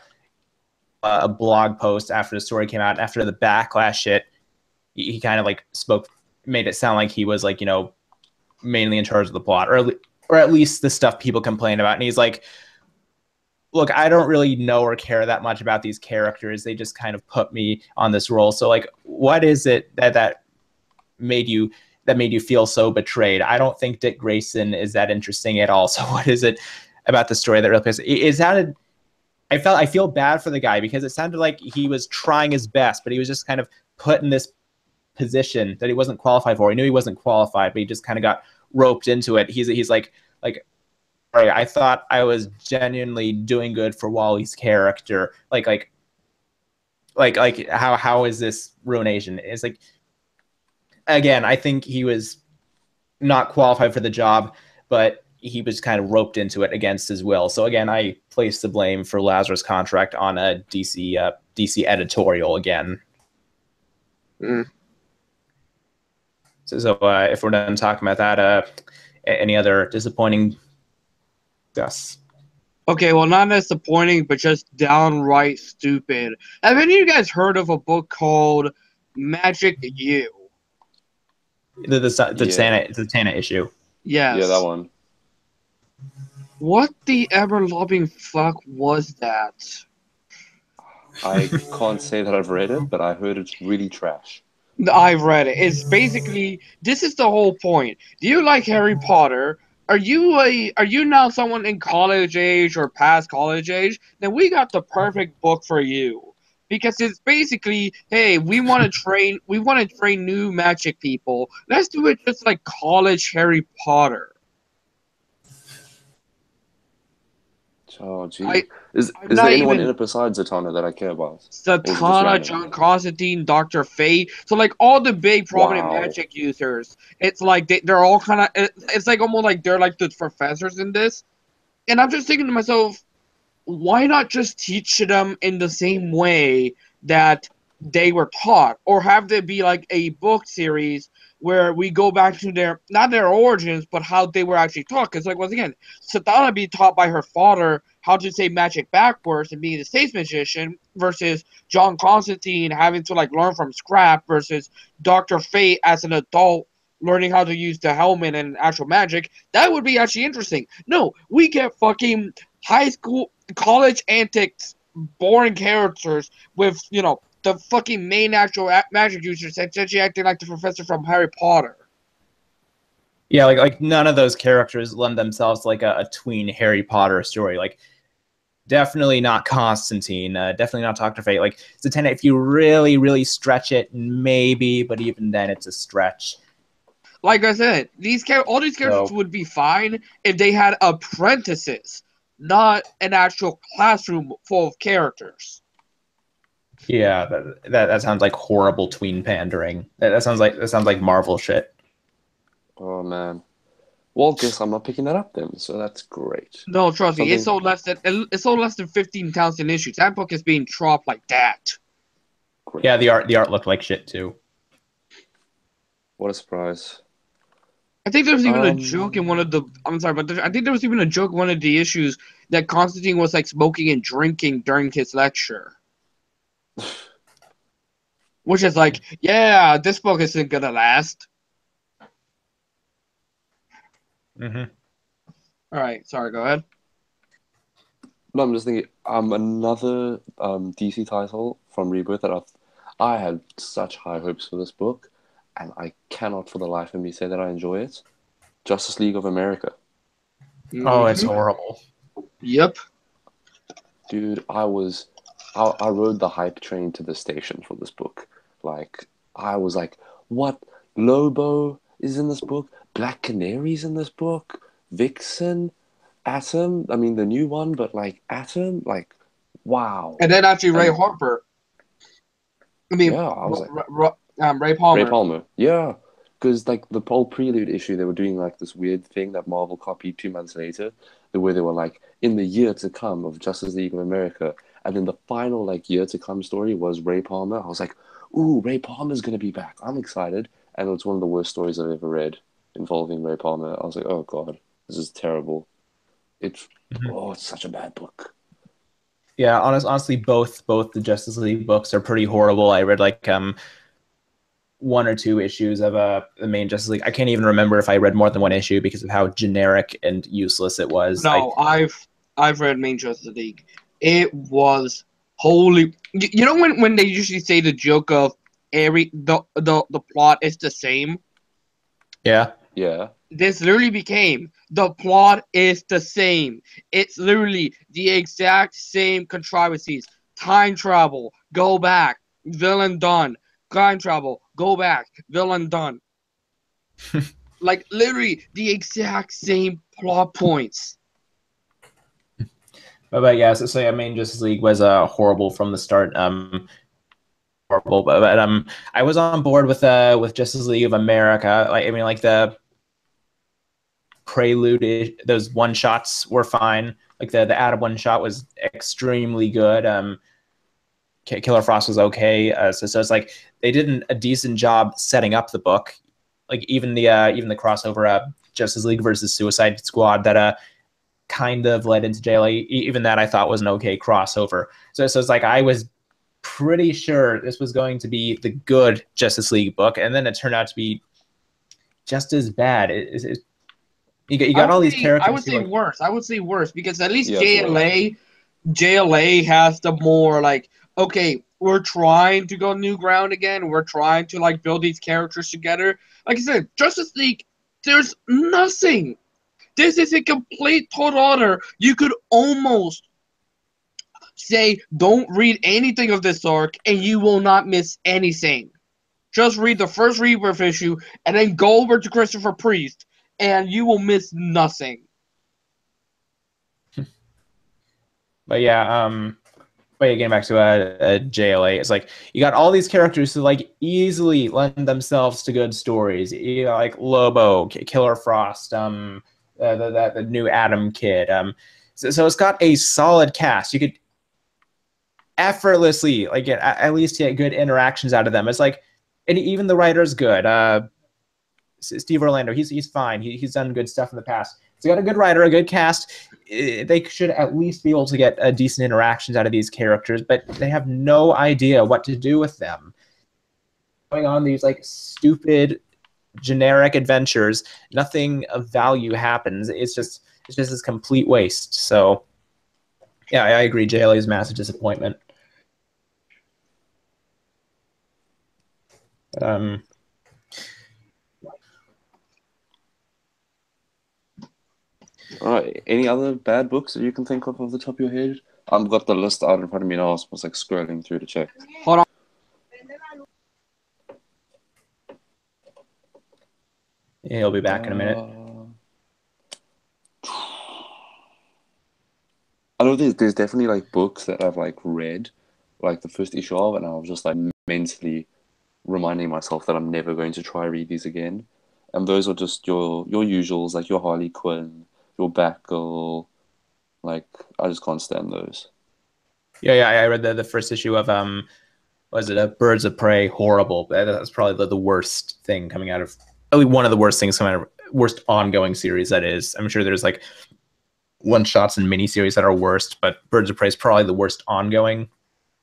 blog post after the story came out, after the backlash shit. He kind of like made it sound like he was like, you know, mainly in charge of the plot, or at least the stuff people complain about, and he's like, look, I don't really know or care that much about these characters. They just kind of put me on this role. So like, what is it that made you feel so betrayed? I don't think Dick Grayson is that interesting at all. So what is it about the story that really pissed? It sounded, I feel bad for the guy, because it sounded like he was trying his best, but he was just kind of put in this position that he wasn't qualified for. He knew he wasn't qualified, but he just kind of got roped into it. He's like, right, I thought I was genuinely doing good for Wally's character. Like how is this ruination? It's like, again, I think he was not qualified for the job, but he was kind of roped into it against his will. So again, I place the blame for Lazarus Contract on a DC editorial again. So if we're done talking about that, any other disappointing? Yes. Okay, well, not disappointing, but just downright stupid. Have any of you guys heard of a book called Magic U? The Tana issue. Yes. Yeah, that one. What the ever-loving fuck was that? I can't say that I've read it, but I heard it's really trash. I've read it. It's basically this is the whole point. Do you like Harry Potter? Are you now someone in college age or past college age? Then we got the perfect book for you. Because it's basically, hey, we want to train new magic people. Let's do it just like college Harry Potter. Oh, I gee. Is I'm is not there anyone even in it besides Zatanna that I care about? Or is it just Satana, random? John Constantine, Dr. Fate. So like all the big prominent Wow. magic users. It's like they're all kind of it's like almost like they're like the professors in this. And I'm just thinking to myself, why not just teach them in the same way that they were taught, or have there be like a book series where we go back to their not their origins but how they were actually taught? Because like once again, Satana be taught by her father how to say magic backwards and being the stage magician, versus John Constantine having to like learn from scrap, versus Dr. Fate as an adult learning how to use the helmet and actual magic. That would be actually interesting. No, we get fucking high school college antics, boring characters with, you know, the fucking main actual magic users essentially acting like the professor from Harry Potter. Yeah, like none of those characters lend themselves to like a tween Harry Potter story. Like definitely not Constantine. Definitely not Doctor Fate. Like Zatanna, if you really, really stretch it, maybe, but even then, it's a stretch. Like I said, all these characters So would be fine if they had apprentices, not an actual classroom full of characters. yeah, that sounds like horrible tween pandering. That sounds like Marvel shit. Oh man. Well, guess I'm not picking that up then, so that's great. No, trust me, Something it's sold less than 15,000 issues. That book is being dropped like that. great. Yeah, the art looked like shit too. What a surprise. I think there was even a joke in Um, one of the. I'm sorry, but I think there was even a joke in one of the issues that Constantine was like smoking and drinking during his lecture, which is like, yeah, this book isn't gonna last. Mm-hmm. All right, sorry, go ahead. no, I'm just thinking. Another DC title from Rebirth that I had such high hopes for this book, and I cannot for the life of me say that I enjoy it. Justice League of America, Oh, it's Mm-hmm. horrible. Yep. dude. I rode the hype train to the station for this book. Like, I was like, what? Lobo is in this book. Black Canary's in this book. Vixen, Atom. I mean, the new one, but like Atom, like, wow. And then actually Ray And Harper. I mean, yeah, I was like, Ray Ray Palmer. Palmer. Yeah. Because, like, the whole prelude issue, they were doing, like, this weird thing that Marvel copied 2 months later, the way they were, like, in the year to come of Justice League of America. And then the final, like, year to come story was Ray Palmer. I was like, ooh, Ray Palmer's going to be back. I'm excited. And it's one of the worst stories I've ever read involving Ray Palmer. I was like, oh, God, this is terrible. It's, Mhm. oh, it's such a bad book. Yeah, honestly, both the Justice League books are pretty horrible. I read like one or two issues of the main Justice League. I can't even remember if I read more than one issue because of how generic and useless it was. No, I've read Main Justice League. It was holy. You know when they usually say the joke of the plot is the same. Yeah. Yeah. This literally became the plot is the same. It's literally the exact same contrivances. Time travel, go back, villain done. Time travel, go back, villain done. Like literally the exact same plot points. But yeah, so yeah, main Justice League was horrible from the start. Horrible, but I was on board with Justice League of America. Like I mean, like the prelude, those one shots were fine. Like the Adam one shot was extremely good. Killer Frost was okay. So it's like they did a decent job setting up the book. Like even the crossover Justice League versus Suicide Squad that kind of led into JLA. Even that I thought was an okay crossover. So it's like I was pretty sure this was going to be the good Justice League book, and then it turned out to be just as bad. You got all these I characters would who say like worse. I would say worse because at least Yeah, it's worse. JLA has the more like okay, we're trying to go new ground again. We're trying to like build these characters together. Like I said, Justice League, there's nothing. This is a complete total order. You could almost say, don't read anything of this arc, and you will not miss anything. Just read the first Rebirth issue, and then go over to Christopher Priest, and you will miss nothing. But yeah, getting back to JLA, it's like you got all these characters who like easily lend themselves to good stories. You know, like Lobo, Killer Frost, the new Atom Kid. So it's got a solid cast. You could effortlessly like get at least get good interactions out of them. It's like, and even the writer's good. Steve Orlando, he's fine. He's done good stuff in the past. He's got a good writer, a good cast. They should at least be able to get decent interactions out of these characters, but they have no idea what to do with them. Going on these like stupid, generic adventures, nothing of value happens. It's just this complete waste. So, yeah, I agree. JLA is a massive disappointment. All right. Any other bad books that you can think of off the top of your head? I've got the list out in front of me now. I was like scrolling through to check. Hold on. Yeah, he'll be back in a minute. I know there's definitely like books that I've like read, like the first issue of, and I was just like mentally reminding myself that I'm never going to try read these again. And those are just your usuals, like your Harley Quinn, your Batgirl. Like I just can't stand those. Yeah, I read the first issue of was it Birds of Prey? Horrible. That's probably the worst thing coming out of, only one of the worst things coming out of, worst ongoing series that is. I'm sure there's like one shots and miniseries that are worst, but Birds of Prey is probably the worst ongoing,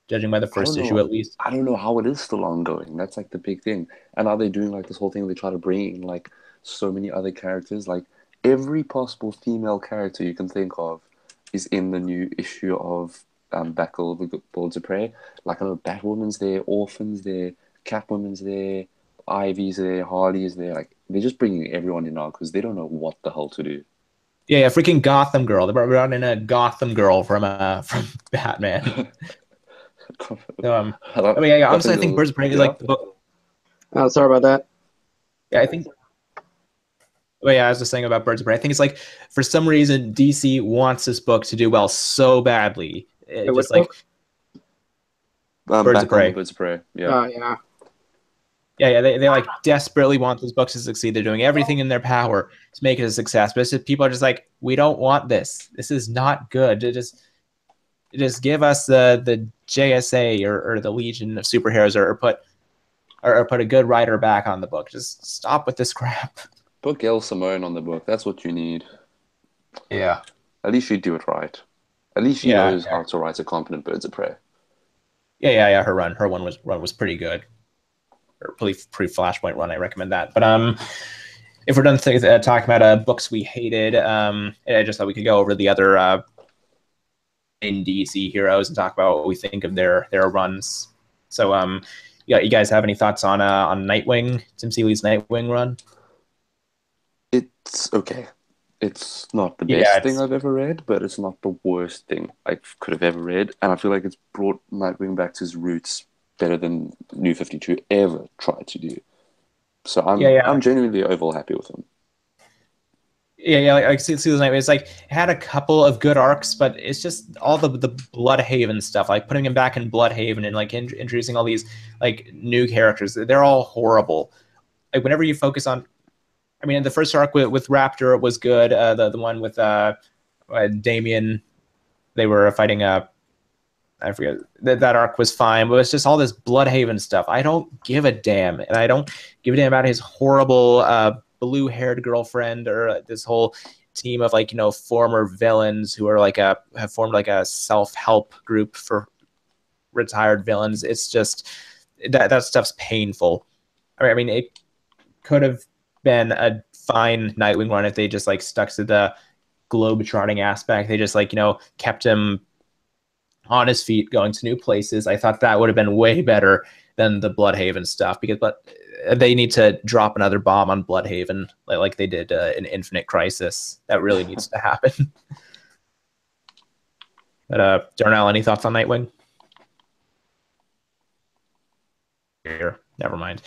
judging by the first issue at least. I don't know how it is still ongoing. That's like the big thing. And now they're doing like this whole thing. They try to bring in like so many other characters. Like every possible female character you can think of is in the new issue of Batgirl, the Birds of Prey. Like I know Batwoman's there, Orphan's there, Catwoman's there, Ivy's there, Harley's there. Like they're just bringing everyone in now because they don't know what the hell to do. Yeah, freaking Gotham Girl. They brought in a Gotham Girl from Batman. So, honestly, I think Birds of Prey is like the book. Oh, sorry about that. Yeah, I think. Well, yeah, I was just saying about Birds of Prey. I think it's like for some reason DC wants this book to do well so badly. Just like Birds of Prey. Birds of Prey. Yeah. Yeah. Yeah, they like desperately want this book to succeed. They're doing everything in their power to make it a success. But it's just, people are just like, we don't want this. This is not good. Just give us the JSA or the Legion of Superheroes or put a good writer back on the book. Just stop with this crap. Put Gail Simone on the book. That's what you need. Yeah. At least she'd do it right. At least she knows how to write a competent Birds of Prey. Yeah. Her run was pretty good. Or pre-Flashpoint run, I recommend that. But if we're done talking about books we hated, I just thought we could go over the other in DC heroes and talk about what we think of their runs. So, you guys have any thoughts on Nightwing, Tim Seeley's Nightwing run? It's okay. It's not the best thing I've ever read, but it's not the worst thing I could have ever read. And I feel like it's brought Nightwing back to his roots better than New 52 ever tried to do. So I'm genuinely overall happy with him. Yeah, like Seeley's Nightwing, it's like it had a couple of good arcs, but it's just all the Bloodhaven stuff, like putting him back in Bloodhaven and like introducing all these like new characters. They're all horrible. Like whenever you focus on, I mean, the first arc with Raptor was good. The one with Damian, they were fighting I forget, that arc was fine, but it's just all this Bloodhaven stuff. I don't give a damn, and I don't give a damn about his horrible blue-haired girlfriend or this whole team of like former villains who are like have formed like a self-help group for retired villains. It's just that stuff's painful. I mean, it could have been a fine Nightwing run if they just like stuck to the globe-trotting aspect. They just like kept him on his feet, going to new places. I thought that would have been way better than the Bloodhaven stuff, but they need to drop another bomb on Bloodhaven like they did in Infinite Crisis. That really needs to happen. But Darnell, any thoughts on Nightwing? Here, never mind.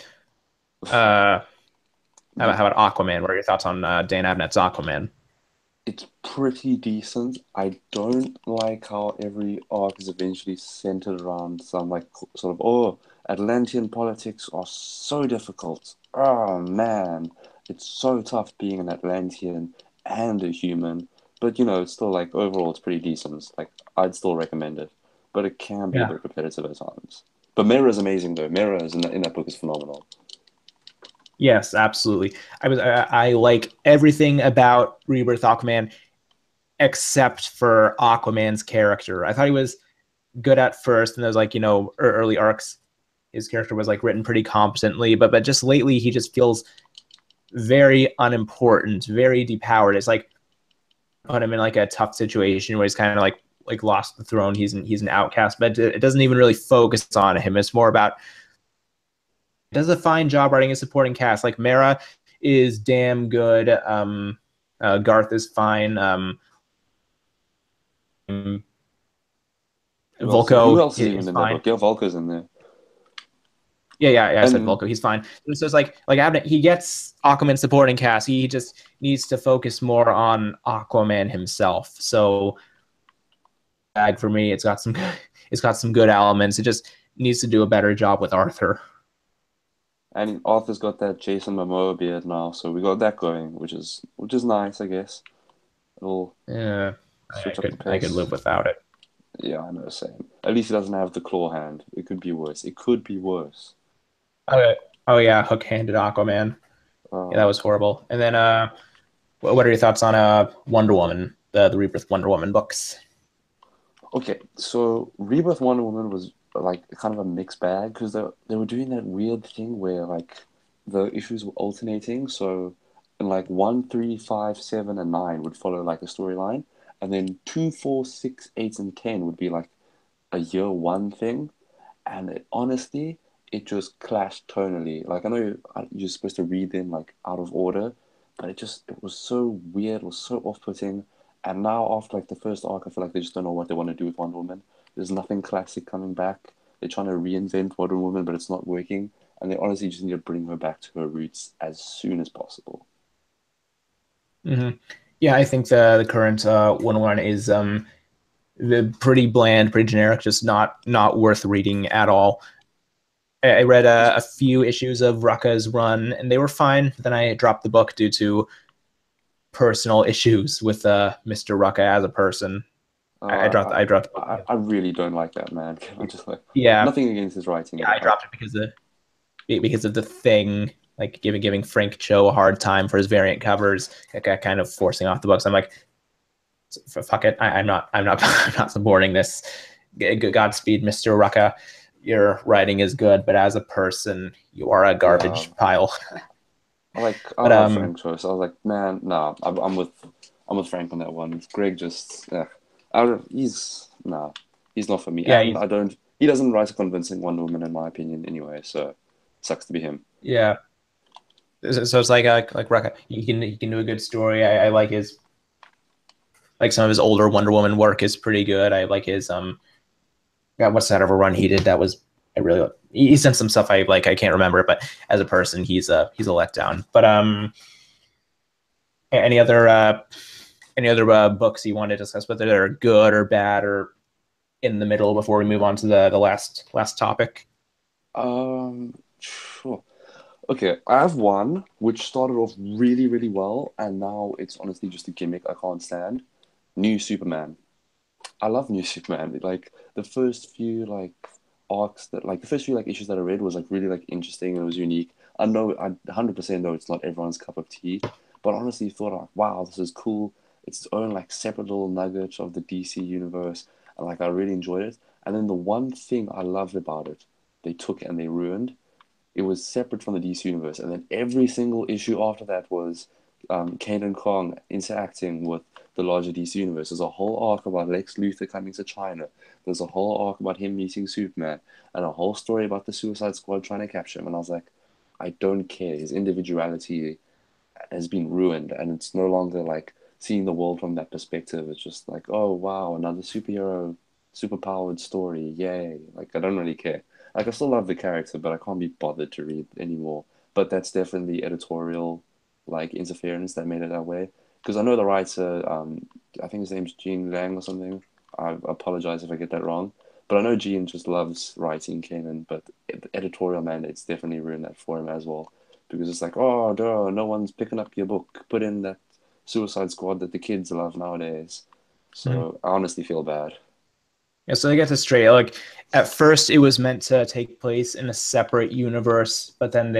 How about Aquaman? What are your thoughts on Dan Abnett's Aquaman? It's pretty decent. I don't like how every arc is eventually centered around some like sort of, oh, Atlantean politics are so difficult. Oh man, it's so tough being an Atlantean and a human. But it's still like overall it's pretty decent. Like I'd still recommend it, but it can be a bit repetitive at times. But Mera is amazing though. Mera is in that book is phenomenal. Yes, absolutely. I like everything about Rebirth Aquaman except for Aquaman's character. I thought he was good at first, and there's like early arcs. His character was like written pretty competently, but just lately he just feels very unimportant, very depowered. It's like put him in like a tough situation where he's kind of like lost the throne. He's an outcast, but it doesn't even really focus on him. It's more about does a fine job writing a supporting cast. Like Mera is damn good. Garth is fine. Who Volko else is even in fine. that book? Yeah, Volko's in there. Yeah. I said Volko. He's fine. So it's like Abnett, he gets Aquaman supporting cast. He just needs to focus more on Aquaman himself. So, bag for me. It's got some good elements. It just needs to do a better job with Arthur. And Arthur's got that Jason Momoa beard now, so we got that going, which is nice, I guess. It'll switch up the pace. I could live without it. Yeah, I know, same. At least he doesn't have the claw hand. It could be worse. Oh yeah, hook-handed Aquaman. Yeah, that was horrible. And then, what are your thoughts on Wonder Woman, the Rebirth Wonder Woman books? Okay, so Rebirth Wonder Woman was like kind of a mixed bag because they were doing that weird thing where like the issues were alternating. So in like 1, 3, 5, 7, and 9 would follow like a storyline, and then 2, 4, 6, 8, and 10 would be like a year one thing, and honestly, it just clashed tonally. Like I know you're supposed to read them like out of order, but it was so weird, it was so off-putting. And now after like the first arc, I feel like they just don't know what they want to do with Wonder Woman. There's nothing classic coming back. They're trying to reinvent Wonder Woman, but it's not working. And they honestly just need to bring her back to her roots as soon as possible. Mm-hmm. Yeah, I think the current Wonder Woman is pretty bland, pretty generic, just not worth reading at all. I read a few issues of Rucka's run, and they were fine. Then I dropped the book due to personal issues with Mr. Rucka as a person. I dropped. I really don't like that man. I'm just like, yeah, nothing against his writing. Yeah, I dropped it because of the Thing, like giving Frank Cho a hard time for his variant covers, kind of forcing off the books. I'm like, fuck it, I'm not I'm not supporting this. Godspeed, Mr. Rucka. Your writing is good, but as a person, you are a garbage pile. I love Frank Cho, so I was like, man, nah, I'm with Frank on that one. Greg just, he's not for me. Yeah, and he doesn't write a convincing Wonder Woman in my opinion anyway, so sucks to be him. Yeah. So it's like Rucka, he can do a good story. I like his, like some of his older Wonder Woman work is pretty good. I like his what's that other run he did that was he sent some stuff I like. I can't remember it, but as a person, he's a letdown. But any other books you want to discuss, whether they're good or bad or in the middle, before we move on to the last topic? Sure. Okay, I have one which started off really, really well, and now it's honestly just a gimmick I can't stand. New Superman. I love New Superman. Like the first few arcs the first few issues that I read was really interesting and it was unique. I know I 100% know it's not everyone's cup of tea, but honestly thought wow, this is cool. It's its own separate little nugget of the DC universe, and I really enjoyed it. And then the one thing I loved about it, they took and they ruined. It was separate from the DC universe, and then every single issue after that was Kane and Kong interacting with the larger DC universe. There's a whole arc about Lex Luthor coming to China. There's a whole arc about him meeting Superman, and a whole story about the Suicide Squad trying to capture him. And I was like, I don't care. His individuality has been ruined, and it's no longer like seeing the world from that perspective. It's just like, oh wow, another superhero, superpowered story, yay! Like I don't really care. Like I still love the character, but I can't be bothered to read anymore. But that's definitely editorial, like interference that made it that way. Because I know the writer, I think his name's Gene Lang or something. I apologize if I get that wrong. But I know Gene just loves writing Kanan, but the editorial mandates definitely ruined that for him as well because it's like, oh, duh, no one's picking up your book. Put in that Suicide Squad that the kids love nowadays. So I honestly feel bad. Yeah, so I get this straight. Like at first, it was meant to take place in a separate universe, but then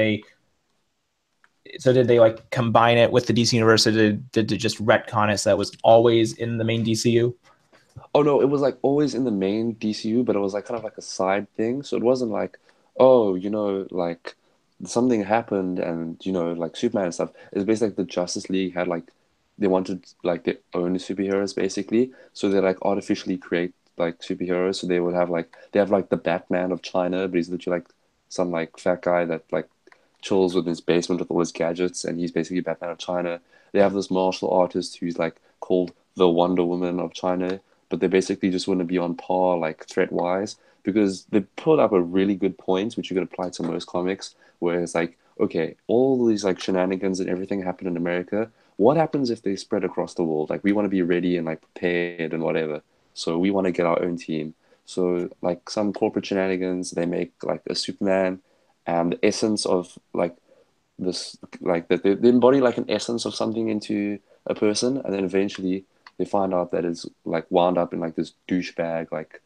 did they like combine it with the DC universe, or did they just retcon it so that was always in the main DCU? Oh no, it was like always in the main DCU, but it was like kind of like a side thing. So it wasn't like, oh, like something happened and like Superman and stuff. It's basically like the Justice League had like they wanted like their own superheroes basically. So they like artificially create like superheroes. So they have like the Batman of China, but he's literally like some like fat guy that like chills with his basement with all his gadgets, and he's basically Batman of China. They have this martial artist who's like called the Wonder Woman of China, but they basically just want to be on par, like threat wise, because they put up a really good point, which you could apply to most comics, where it's like, okay, all these like shenanigans and everything happen in America. What happens if they spread across the world? Like, we want to be ready and like prepared and whatever. So we want to get our own team. So like some corporate shenanigans, they make like a Superman, and the essence of like this, like that they embody like an essence of something into a person, and then eventually they find out that it's like wound up in like this douchebag like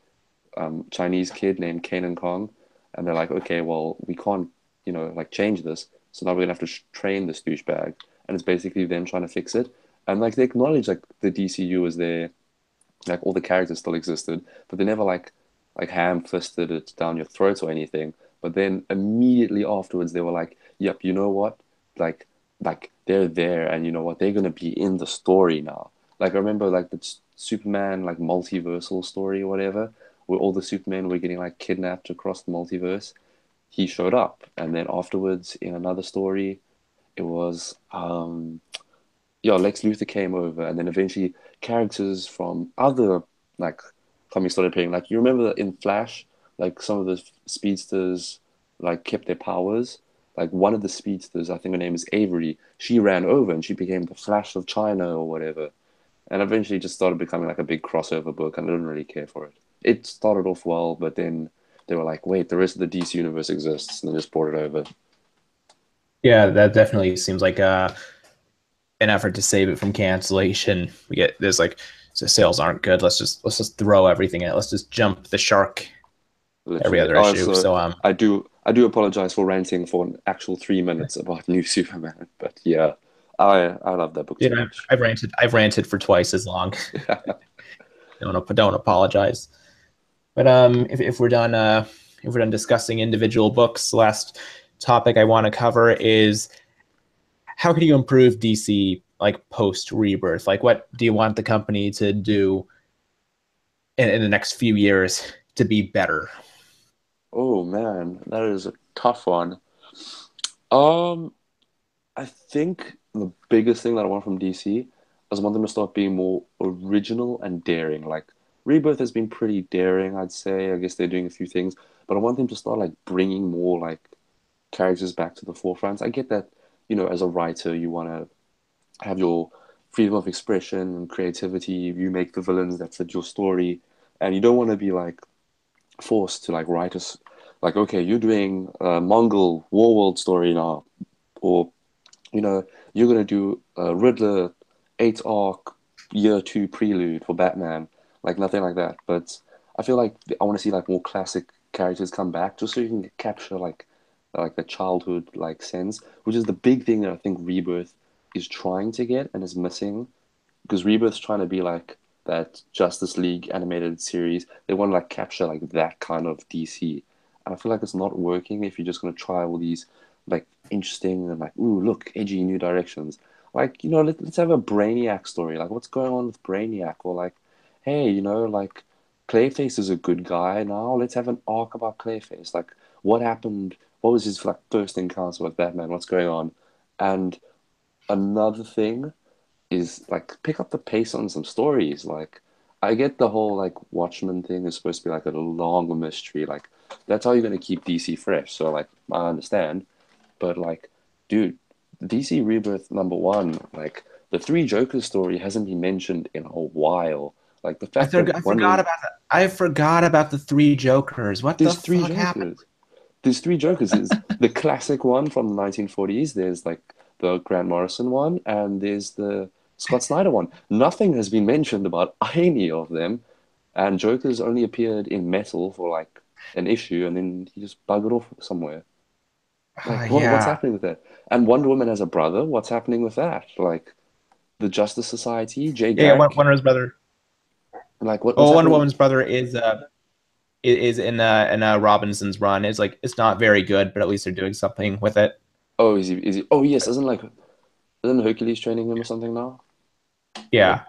Chinese kid named Kanan Kong, and they're like, okay, well we can't like change this, so now we're gonna have to train this douchebag, and it's basically them trying to fix it, and like they acknowledge like the DCU is there, like all the characters still existed, but they never like ham-fisted it down your throat or anything. But then immediately afterwards, they were like, "Yep, you know what? Like, like they're there, and you know what? They're gonna be in the story now." Like I remember like the Superman like multiversal story or whatever, where all the Supermen were getting like kidnapped across the multiverse. He showed up, and then afterwards in another story, it was yeah, Lex Luthor came over, and then eventually characters from other like comics started appearing. Like you remember in Flash, like some of the speedsters like kept their powers. Like one of the speedsters, I think her name is Avery. She ran over and she became the Flash of China or whatever. And eventually, just started becoming like a big crossover book, and I didn't really care for it. It started off well, but then they were like, "Wait, the rest of the DC universe exists," and they just brought it over. Yeah, that definitely seems like an effort to save it from cancellation. There's like, so sales aren't good. Let's just throw everything in it. Let's just jump the shark every Literally. other issue. Also, So I do apologize for ranting for an actual 3 minutes about New Superman, but yeah, I love that book dude, too much. I've ranted for twice as long. Don't apologize. But if we're done discussing individual books, the last topic I want to cover is how can you improve DC like post Rebirth? Like, what do you want the company to do in the next few years to be better? Oh man, that is a tough one. Um, I think the biggest thing that I want from DC is I want them to start being more original and daring. Like Rebirth has been pretty daring, I'd say. I guess they're doing a few things, but I want them to start like bringing more like characters back to the forefront. I get that, as a writer, you want to have your freedom of expression and creativity. You make the villains that fit your story, and you don't want to be like forced to like write us like, okay, you're doing a Mongol Warworld story now, or you're gonna do a Riddler 8 arc year 2 prelude for Batman, like nothing like that. But I feel like I want to see like more classic characters come back, just so you can capture like the childhood like sense, which is the big thing that I think Rebirth is trying to get and is missing, because Rebirth's trying to be like that Justice League animated series. They want to like capture like that kind of DC, and I feel like it's not working if you're just gonna try all these like interesting and like, ooh, look, edgy new directions. Like, let's have a Brainiac story. Like, what's going on with Brainiac? Or like, hey, like Clayface is a good guy now. Let's have an arc about Clayface. Like, what happened? What was his like first encounter with Batman? What's going on? And another thing is like pick up the pace on some stories. Like, I get the whole like Watchmen thing is supposed to be like a long mystery. Like, that's how you're gonna keep DC fresh. So like, I understand, but like, dude, DC Rebirth #1, like the Three Jokers story hasn't been mentioned in a while. Like the fact that I forgot about that. I forgot about the Three Jokers. What the there's three fuck happened? Jokers. There's three Jokers. There's the classic one from the 1940s. There's like the Grant Morrison one, and there's the Scott Snyder one. Nothing has been mentioned about any of them, and Joker's only appeared in Metal for like an issue, and then he just buggered off somewhere. Like, what's Yeah. happening with that? And Wonder Woman has a brother. What's happening with that? Like, the Justice Society, Jay Yeah, Garrick. Wonder Woman's brother. Like, what's Oh, Wonder happening? Woman's brother is in Robinson's run. It's not very good, but at least they're doing something with it. Oh, is he? Is he? Oh, yes. Isn't Hercules training him or something now? Like, Yeah.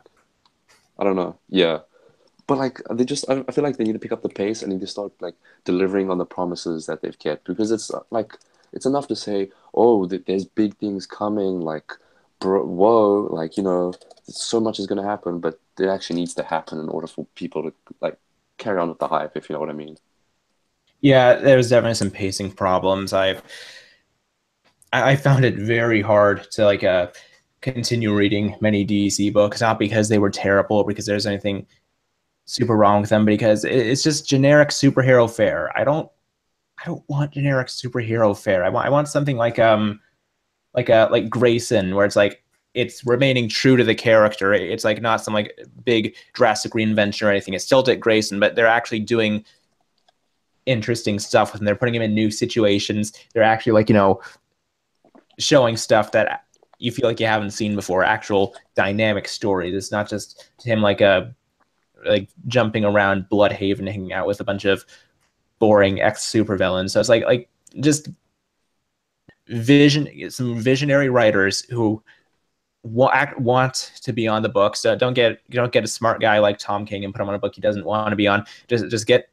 I don't know. Yeah, but like, they just. I feel like they need to pick up the pace and need to start like delivering on the promises that they've kept, because it's like it's enough to say, oh, there's big things coming. Like, bro, whoa, like so much is going to happen, but it actually needs to happen in order for people to like carry on with the hype, if you know what I mean. Yeah, there's definitely some pacing problems. I found it very hard to like continue reading many DC books, not because they were terrible, because there's anything super wrong with them, but because it's just generic superhero fare. I don't want generic superhero fare. I want something like Grayson, where it's like it's remaining true to the character. It's like not some like big drastic reinvention or anything. It's still Dick Grayson, but they're actually doing interesting stuff with him. They're putting him in new situations. They're actually like, showing stuff that you feel like you haven't seen before, actual dynamic stories. It's not just him like jumping around Bloodhaven, hanging out with a bunch of boring ex supervillains. So it's like just some visionary writers who want to be on the book. So don't get a smart guy like Tom King and put him on a book he doesn't want to be on. Just get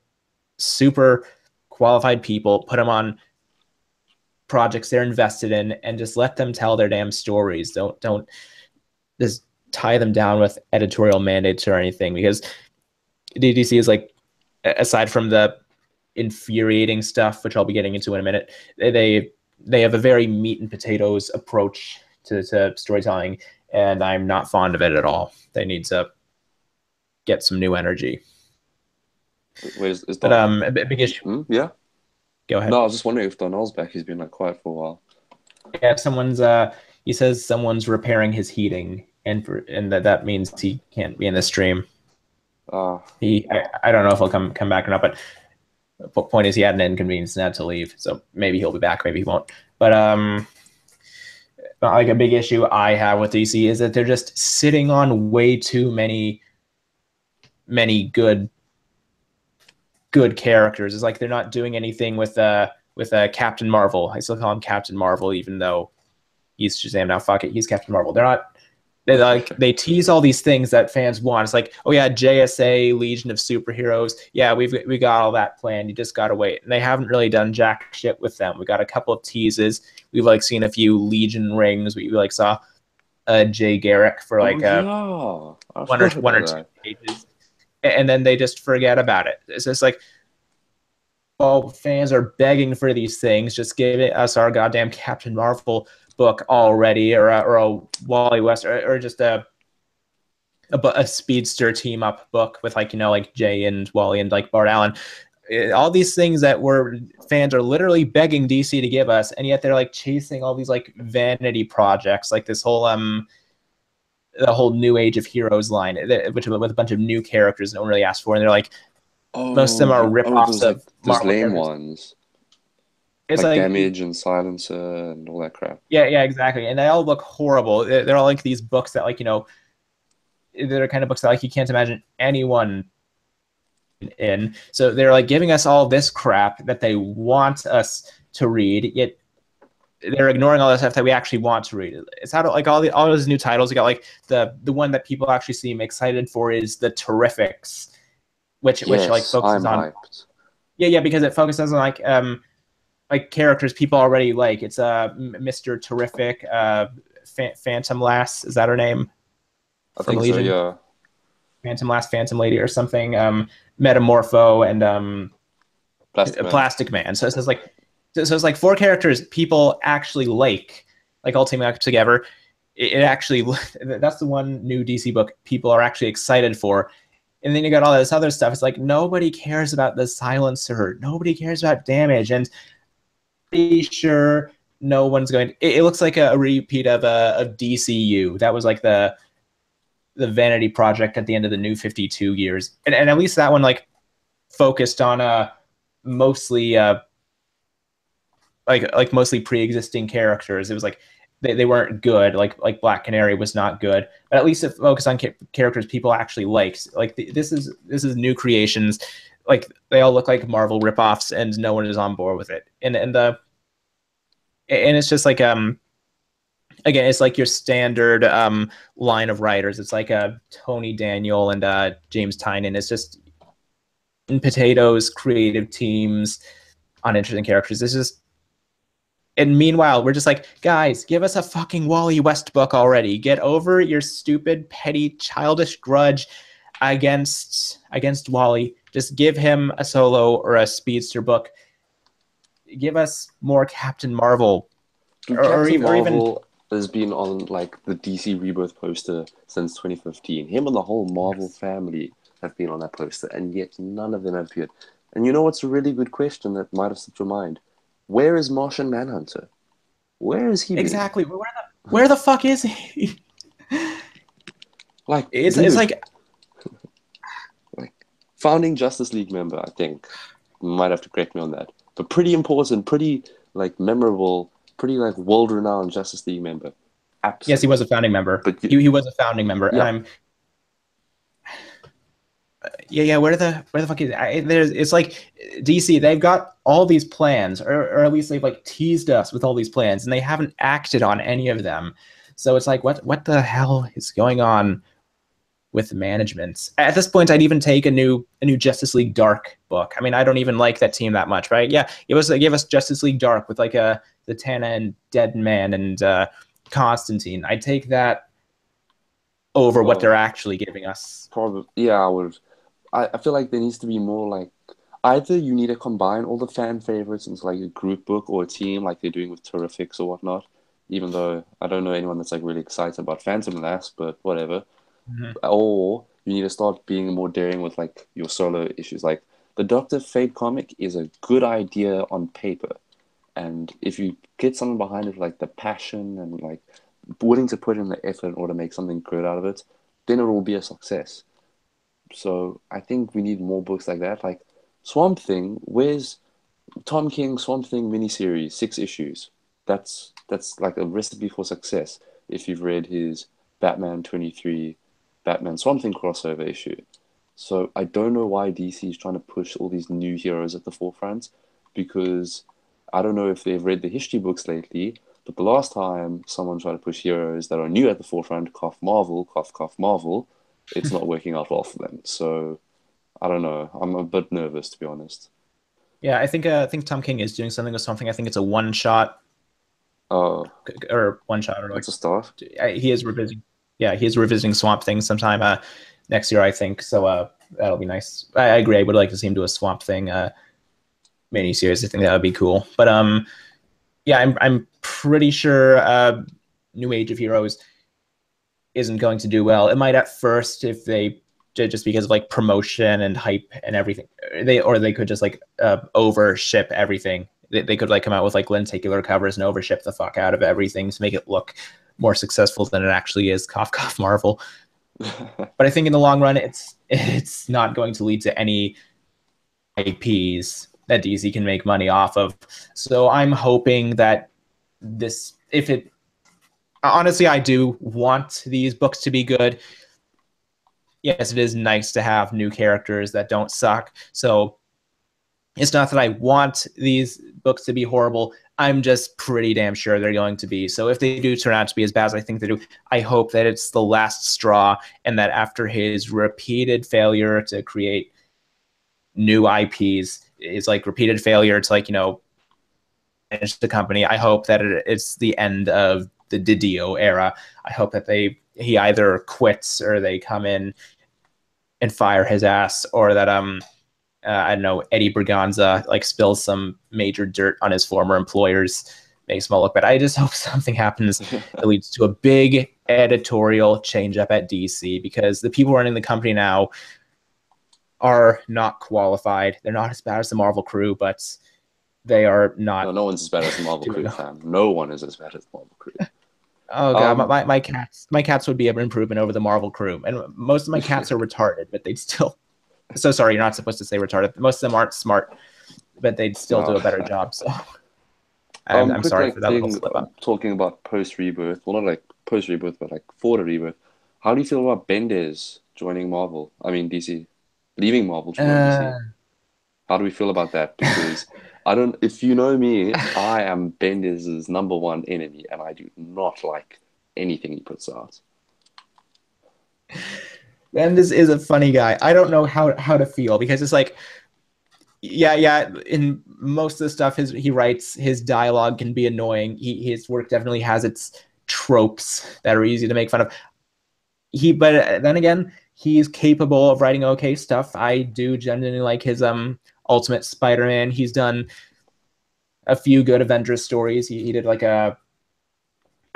super qualified people, put them on projects they're invested in, and just let them tell their damn stories. Don't just tie them down with editorial mandates or anything, because DDC is like, aside from the infuriating stuff, which I'll be getting into in a minute, they have a very meat and potatoes approach to storytelling, and I'm not fond of it at all. They need to get some new energy. Wait, is But Don? a big issue. Yeah. Go ahead. No, I was just wondering if Donnell's back. He's been like quiet for a while. Yeah, he says someone's repairing his heating, and that means he can't be in the stream. I don't know if he'll come back or not, but the point is he had an inconvenience and had to leave, so maybe he'll be back, maybe he won't. But like a big issue I have with DC is that they're just sitting on way too many good characters. It's like they're not doing anything with Captain Marvel. I still call him Captain Marvel, even though he's Shazam now. Fuck it, he's Captain Marvel. They tease all these things that fans want. It's like, oh yeah, JSA, Legion of Superheroes. Yeah, we got all that planned. You just gotta wait. And they haven't really done jack shit with them. We got a couple of teases. We've like seen a few Legion rings. We like saw Jay Garrick for like one or two pages, and then they just forget about it. It's just like, oh, fans are begging for these things. Just give us our goddamn Captain Marvel book already, or a Wally West, or just a speedster team up book with like Jay and Wally and like Bart Allen. All these things that fans are literally begging DC to give us, and yet they're like chasing all these like vanity projects, like this whole the whole New Age of Heroes line, which with a bunch of new characters no one really asked for, and they're like, most of them are rip-offs of those lame characters. ones. It's like Damage and Silencer and all that crap. Yeah, exactly. And they all look horrible. They're all like these books that they're kind of books that like you can't imagine anyone in. So they're like giving us all this crap that they want us to read, yet they're ignoring all the stuff that we actually want to read. It's how to, like all those new titles. You got like the one that people actually seem excited for is the Terrifics, which like focuses on hyped. Yeah, because it focuses on like characters people already like. It's Mr. Terrific, Phantom Lass, is that her name? I think Legion? So, yeah. Phantom Lass, Phantom Lady, or something. Metamorpho and Plastic Man. So it's like 4 characters people actually like all teaming up together. It actually that's the one new DC book people are actually excited for. And then you got all this other stuff. It's like nobody cares about the Silencer. Nobody cares about Damage, and pretty sure no one's going to, it looks like a repeat of DCU. That was like the vanity project at the end of the New 52 years, and at least that one like focused on mostly like mostly pre-existing characters. It was like they weren't good. Like Black Canary was not good, but at least it focused on characters people actually liked. Like this is new creations. Like they all look like Marvel ripoffs, and no one is on board with it. And it's just like again, it's like your standard line of writers. It's like Tony Daniel and James Tynion. It's just in potatoes, creative teams on interesting characters. It's just, and meanwhile, we're just like, guys, give us a fucking Wally West book already. Get over your stupid, petty, childish grudge against Wally. Just give him a solo or a speedster book. Give us more Captain Marvel. Captain Marvel has been on like the DC Rebirth poster since 2015. Him and the whole Marvel family have been on that poster, and yet none of them have appeared. And you know what's a really good question that might have slipped your mind? Where is Martian Manhunter? Where is he? Exactly. Where the fuck is he? Like it's like founding Justice League member, I think. Might have to correct me on that. But pretty important, pretty like memorable, pretty like world-renowned Justice League member. Absolutely. Yes, he was a founding member. But he was a founding member, yeah. And yeah. Where the fuck is it's like DC? They've got all these plans, or at least they've like teased us with all these plans, and they haven't acted on any of them. So it's like, what the hell is going on with management? At this point, I'd even take a new Justice League Dark book. I mean, I don't even like that team that much, right? Yeah, give us Justice League Dark with like Zatanna and Deadman and Constantine. I'd take that over what they're actually giving us. Probably, yeah, I would. I feel like there needs to be more like, either you need to combine all the fan favorites into like a group book or a team like they're doing with Terrifics or whatnot, even though I don't know anyone that's like really excited about Phantom Lass, but whatever. Mm-hmm. Or you need to start being more daring with like your solo issues. Like the Dr. Fate comic is a good idea on paper, and if you get someone behind it, like the passion and like willing to put in the effort in order to make something good out of it, then it will be a success. So I think we need more books like that. Like Swamp Thing, where's Tom King Swamp Thing miniseries, 6 issues? That's like a recipe for success if you've read his Batman 23 Batman Swamp Thing crossover issue. So I don't know why DC is trying to push all these new heroes at the forefront, because I don't know if they've read the history books lately, but the last time someone tried to push heroes that are new at the forefront, cough Marvel, it's not working out well for them. So I don't know. I'm a bit nervous, to be honest. Yeah, I think Tom King is doing something with something. I think it's a one-shot. Or one-shot, or like it's a start. He is revisiting. Yeah, he's revisiting Swamp Thing sometime next year, I think. So that'll be nice. I agree. I would like to see him do a Swamp Thing miniseries. I think that would be cool. But yeah, I'm pretty sure New Age of Heroes isn't going to do well. It might at first, if they just because of like promotion and hype and everything. They could just like overship everything. They could like come out with like lenticular covers and overship the fuck out of everything to make it look more successful than it actually is. Cough, cough, Marvel. But I think in the long run, it's not going to lead to any IPs that DC can make money off of. So I'm hoping that this, if it, honestly, I do want these books to be good. Yes, it is nice to have new characters that don't suck. So it's not that I want these books to be horrible. I'm just pretty damn sure they're going to be. So if they do turn out to be as bad as I think they do, I hope that it's the last straw, and that after his repeated failure to create new IPs, is like repeated failure to, like, manage the company, I hope that it's the end of the Didio era. I hope that he either quits or they come in and fire his ass, or that I don't know, Eddie Berganza like spills some major dirt on his former employers, makes him all look bad. I just hope something happens that leads to a big editorial change up at DC, because the people running the company now are not qualified. They're not as bad as the Marvel crew, but they are not. No one's as bad as the Marvel crew, fam. No one is as bad as the Marvel crew. Oh god, my cats would be an improvement over the Marvel crew, and most of my cats are retarded, but they'd still. So sorry, you're not supposed to say retarded. Most of them aren't smart, but they'd still do a better job. So I'm quick, sorry like, for that little slip up. Talking about post-Rebirth, well, not like post-Rebirth, but like for the Rebirth. How do you feel about Bendis joining Marvel? I mean, DC, leaving Marvel to join DC. How do we feel about that? Because if you know me, I am Bendis' #1 enemy, and I do not like anything he puts out. Bendis is a funny guy. I don't know how to feel, because it's like, yeah. In most of the stuff he writes, his dialogue can be annoying. His work definitely has its tropes that are easy to make fun of. But then again, he's capable of writing okay stuff. I do genuinely like his Ultimate Spider-Man. He's done a few good Avengers stories. He did like an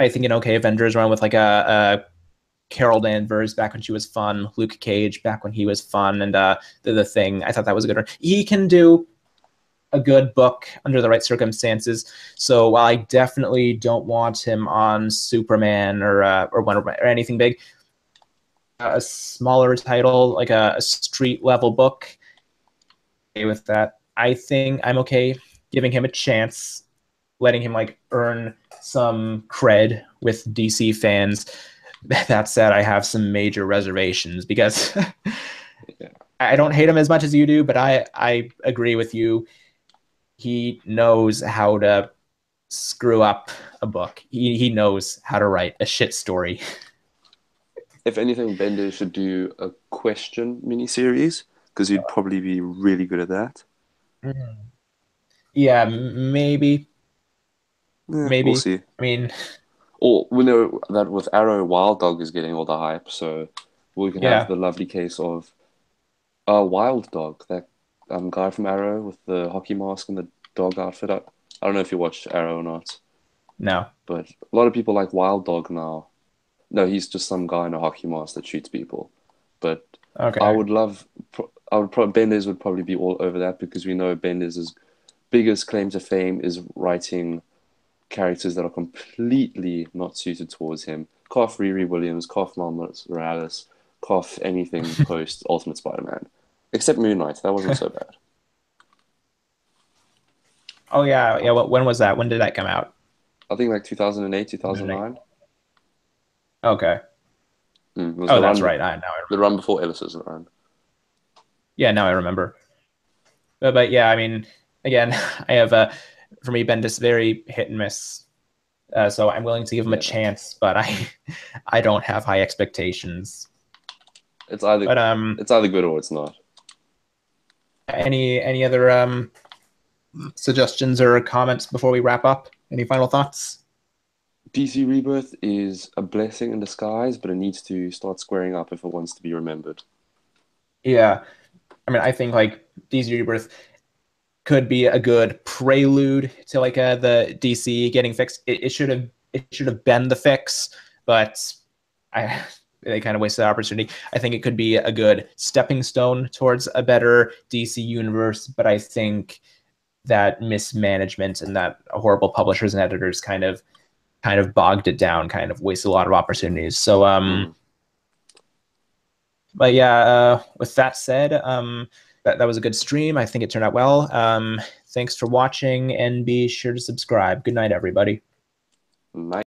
okay Avengers run with like a Carol Danvers back when she was fun, Luke Cage back when he was fun, and the Thing. I thought that was a good one. He can do a good book under the right circumstances. So while I definitely don't want him on Superman or Wonder Woman or anything big, a smaller title like a street level book, okay with that. I think I'm okay giving him a chance, letting him like earn some cred with DC fans. That said, I have some major reservations, because I don't hate him as much as you do, but I agree with you. He knows how to screw up a book. He knows how to write a shit story. If anything, Bendis should do a question miniseries, because he'd probably be really good at that. Yeah, maybe. Maybe. We'll see. I mean, or we know that with Arrow, Wild Dog is getting all the hype, so we can have the lovely case of Wild Dog, that guy from Arrow with the hockey mask and the dog outfit. I don't know if you watched Arrow or not. No. But a lot of people like Wild Dog now. No, he's just some guy in a hockey mask that shoots people. But okay. Bendis would probably be all over that, because we know Bendis' biggest claim to fame is writing characters that are completely not suited towards him. Cough Riri Williams, cough Miles Morales, cough anything post Ultimate Spider-Man. Except Moon Knight, that wasn't so bad. Oh yeah. When was that? When did that come out? I think like 2008, 2009. Okay. That's right. Now I remember. The run before Ellis's run. Yeah, now I remember. But yeah, I mean, again, I have for me, Bendis very hit and miss. So I'm willing to give him a chance, but I don't have high expectations. It's either good or it's not. Any other suggestions or comments before we wrap up? Any final thoughts? DC Rebirth is a blessing in disguise, but it needs to start squaring up if it wants to be remembered. Yeah. I mean, I think like DC Rebirth could be a good prelude to like the DC getting fixed. It should have been the fix, but they kind of wasted the opportunity. I think it could be a good stepping stone towards a better DC universe, but I think that mismanagement and that horrible publishers and editors kind of bogged it down, kind of wasted a lot of opportunities. So but yeah, with that said, that was a good stream. I think it turned out well. Thanks for watching, and be sure to subscribe. Good night, everybody. Night.